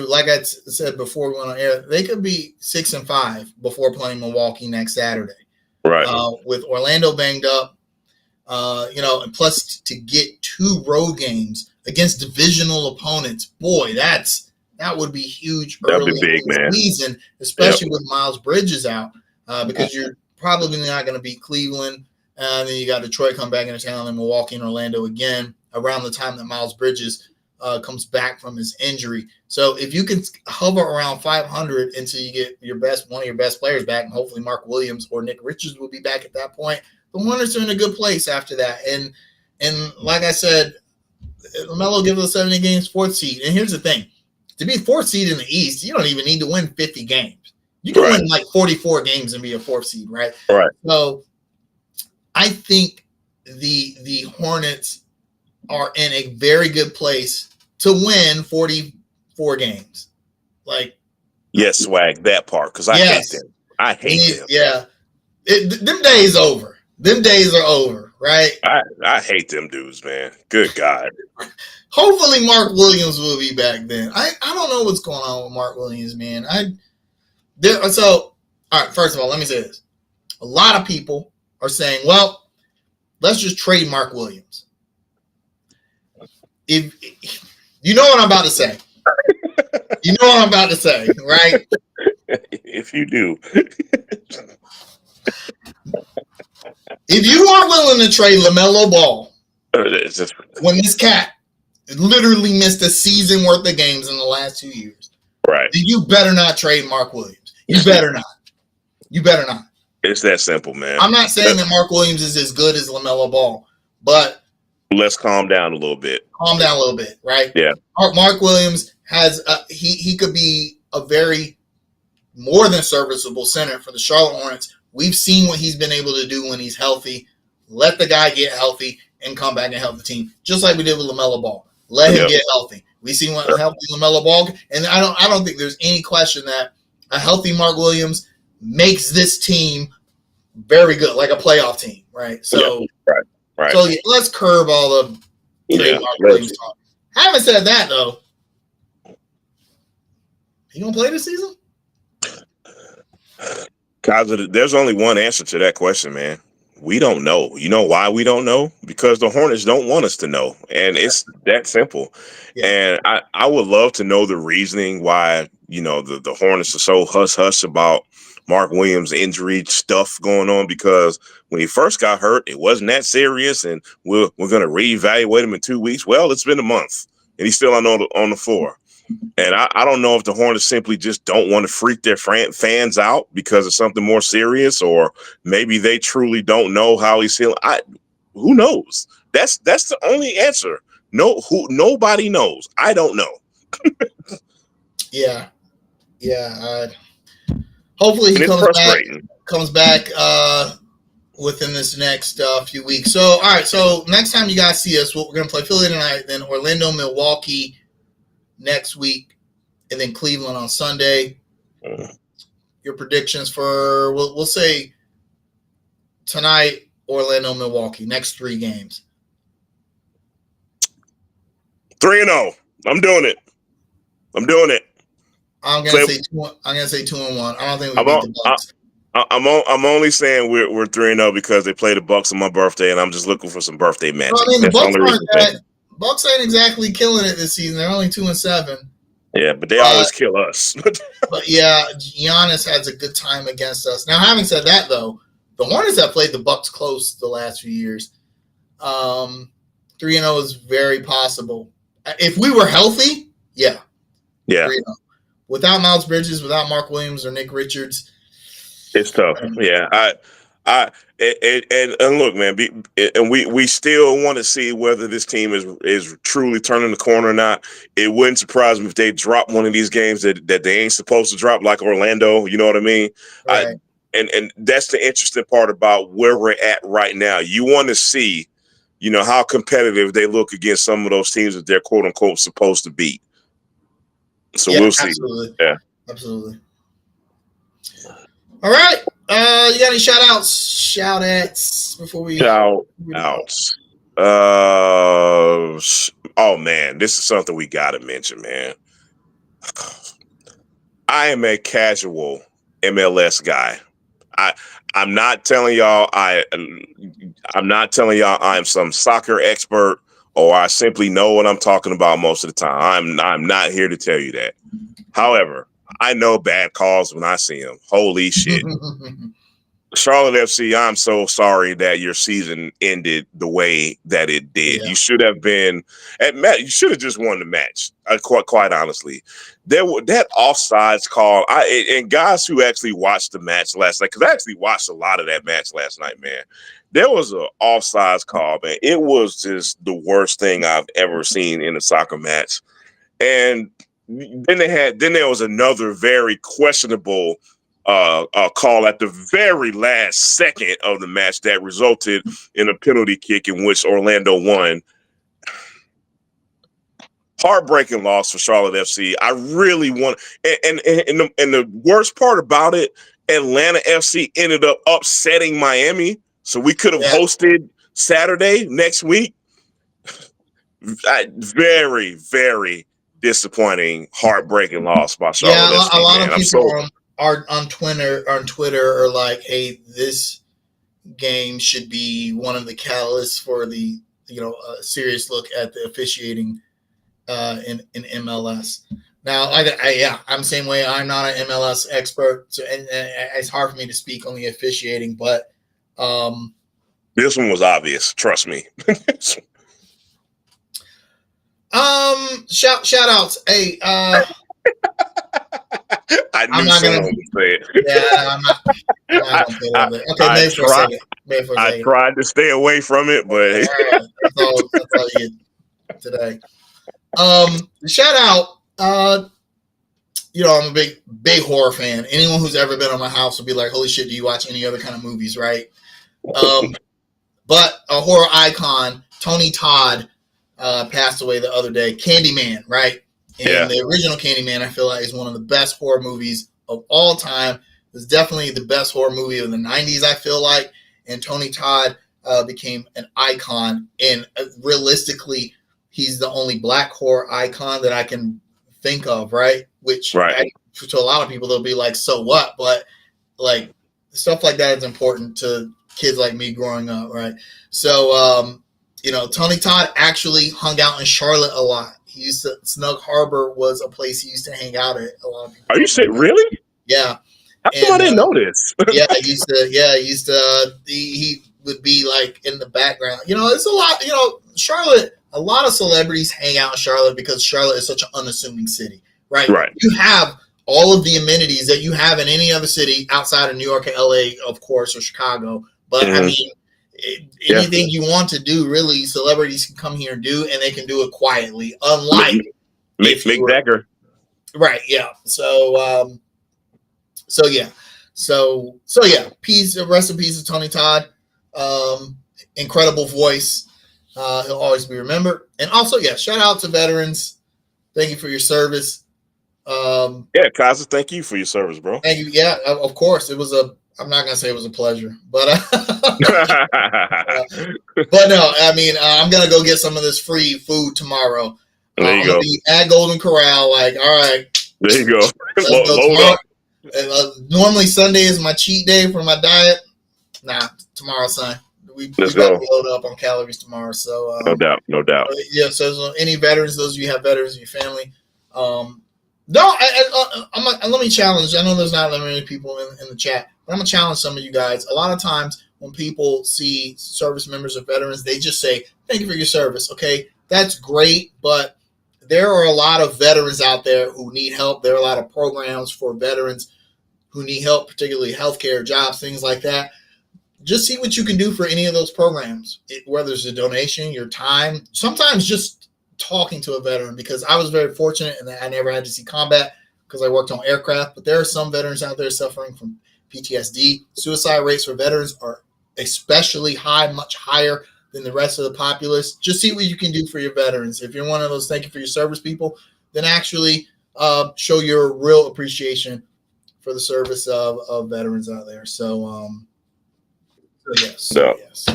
like I said before we went on air, they could be 6-5 before playing Milwaukee next Saturday. Right. With Orlando banged up, and plus to get 2 road games against divisional opponents, boy, that would be huge early in the season, especially with Miles Bridges out, because you're probably not going to beat Cleveland. And then you got Detroit come back into town and Milwaukee and Orlando again around the time that Miles Bridges comes back from his injury. So if you can hover around 500 until you get one of your best players back, and hopefully Mark Williams or Nick Richards will be back at that point, the Hornets are in a good place after that. And like I said, LaMelo gives us 70 games, 4th seed. And here's the thing. To be 4th seed in the East, you don't even need to win 50 games. You can win like 44 games and be a 4th seed, right? Right. So I think the Hornets are in a very good place to win 44 games. Like, yes, swag that part, because I hate them. I hate them. Yeah, them days over. Them days are over, right? I hate them dudes, man. Good God. Hopefully, Mark Williams will be back then. I don't know what's going on with Mark Williams, man. All right. First of all, let me say this: a lot of people are saying, well, let's just trade Mark Williams. If you know what I'm about to say. You know what I'm about to say, right? If you do. If you are willing to trade LaMelo Ball when this cat literally missed a season worth of games in the last 2 years, right? Then you better not trade Mark Williams. You better not. You better not. It's that simple, man. I'm not saying that Mark Williams is as good as LaMelo Ball, but let's calm down a little bit. Calm down a little bit, right? Yeah. Mark Williams has he could be a very more than serviceable center for the Charlotte Hornets. We've seen what he's been able to do when he's healthy. Let the guy get healthy and come back and help the team, just like we did with LaMelo Ball. Let him Yep. get healthy. We see what healthy LaMelo Ball, and I don't think there's any question that a healthy Mark Williams makes this team very good, like a playoff team, right? So, Right. Right. so yeah, let's curb all the trade Yeah. Mark Williams talk. Having said that, though, he gonna play this season? Cause there's only one answer to that question, man. We don't know. You know why we don't know? Because the Hornets don't want us to know. And it's that simple. Yeah. And I would love to know the reasoning why, the Hornets are so hush about Mark Williams' injury stuff going on, because when he first got hurt, it wasn't that serious, and we're going to reevaluate him in 2 weeks. Well, it's been a month, and he's still on the floor. And I don't know if the Hornets simply just don't want to freak their fans out because of something more serious, or maybe they truly don't know how he's feeling. Who knows? That's the only answer. Nobody knows. I don't know. Yeah. Hopefully he comes back within this next few weeks. So, all right. So next time you guys see us, we're going to play Philly tonight, then Orlando, Milwaukee next week, and then Cleveland on Sunday. Your predictions for we'll say tonight, Orlando, Milwaukee, next 3 games. 3-0. I'm doing it. I'm gonna say 2-1. I don't think we beat the Bucks. I'm only saying we're 3-0 because they play the Bucks on my birthday, and I'm just looking for some birthday magic. Well, I mean, the Bucks ain't exactly killing it this season. They're only 2-7. Yeah, but they always kill us. But yeah, Giannis has a good time against us. Now, having said that, though, the Hornets have played the Bucks close the last few years. 3-0 is very possible. If we were healthy, yeah. 3-0. Without Miles Bridges, without Mark Williams or Nick Richards, it's tough. Yeah, and look, man, and we still want to see whether this team is truly turning the corner or not. It wouldn't surprise me if they drop one of these games that they ain't supposed to drop, like Orlando. You know what I mean? Right. And that's the interesting part about where we're at right now. You want to see, how competitive they look against some of those teams that they're quote unquote supposed to beat. So we'll see. Absolutely. Yeah, absolutely. All right. You got any shout-outs before we shout-outs? Oh man, this is something we gotta mention, man. I am a casual MLS guy. I'm not telling y'all I'm some soccer expert, or I simply know what I'm talking about most of the time. I'm not here to tell you that. However, I know bad calls when I see them. Holy shit. Charlotte FC, I'm so sorry that your season ended the way that it did. Yeah. You should have been you should have just won the match. Quite honestly, that offsides call. And guys who actually watched the match last night, because I actually watched a lot of that match last night, man. There was an offsides call, man. It was just the worst thing I've ever seen in a soccer match. And then there was another very questionable call at the very last second of the match that resulted in a penalty kick in which Orlando won. Heartbreaking loss for Charlotte FC. I really want, and the worst part about it, Atlanta FC ended up upsetting Miami, so we could have hosted Saturday next week. Very, very disappointing, heartbreaking loss by Charlotte FC. A lot of people are on Twitter are like, hey, this game should be one of the catalysts for the serious look at the officiating in MLS. Now, I'm the same way. I'm not an MLS expert, so and it's hard for me to speak on the officiating, but this one was obvious. Trust me. Shout outs. Hey, I'm not gonna say it. Yeah, I'm not gonna say it. Okay, I tried to stay away from it, but that's all you get today. Shout out. I'm a big horror fan. Anyone who's ever been on my house will be like, "Holy shit, do you watch any other kind of movies?" Right? But a horror icon, Tony Todd, passed away the other day. Candyman, right? And the original Candyman, I feel like, is one of the best horror movies of all time. It's definitely the best horror movie of the 90s, I feel like. And Tony Todd became an icon. And realistically, he's the only black horror icon that I can think of, right? Which to a lot of people, they'll be like, so what? But like stuff like that is important to kids like me growing up, right? So, Tony Todd actually hung out in Charlotte a lot. He used to, Snug Harbor was a place he used to hang out at. A lot of people. Are you saying really? Yeah. How come I didn't know this? He would be like in the background. It's a lot, Charlotte, a lot of celebrities hang out in Charlotte because Charlotte is such an unassuming city, right? Right. You have all of the amenities that you have in any other city outside of New York and LA, of course, or Chicago. But I mean, anything you want to do, really, celebrities can come here and do, and they can do it quietly. Unlike Mick Jagger, right? Yeah. So peace, rest in peace to Tony Todd. Incredible voice. He'll always be remembered. And also, shout out to veterans. Thank you for your service. Kaza, thank you for your service, bro. Thank you. Yeah, of course. I'm not gonna say it was a pleasure, but but no, I mean, I'm gonna go get some of this free food tomorrow. There you go. Be at Golden Corral, like, all right. There you go. Load up. Normally Sunday is my cheat day for my diet. Nah, tomorrow, son. We got to load up on calories tomorrow. So no doubt. So any veterans, those of you who have veterans in your family, let me challenge. I know there's not that many people in the chat, but I'm gonna challenge some of you guys. A lot of times when people see service members or veterans, they just say, "Thank you for your service." Okay, that's great, but there are a lot of veterans out there who need help. There are a lot of programs for veterans who need help, particularly healthcare, jobs, things like that. Just see what you can do for any of those programs, whether it's a donation, your time, sometimes just talking to a veteran, because I was very fortunate in that I never had to see combat because I worked on aircraft, but there are some veterans out there suffering from PTSD. Suicide rates for veterans are especially high, much higher than the rest of the populace. Just see what you can do for your veterans. If you're one of those thank you for your service people, then actually show your real appreciation for the service of veterans out there. So, yes.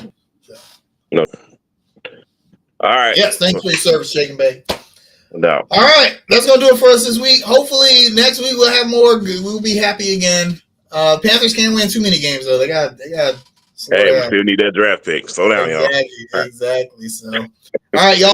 No. All right. Yes, thanks for your service, Shake and Bake. No. All right, that's gonna do it for us this week. Hopefully next week we'll have more. We'll be happy again. Panthers can't win too many games though. They got. Hey, we still need that draft pick. Slow down, y'all. Exactly. So, all right, y'all.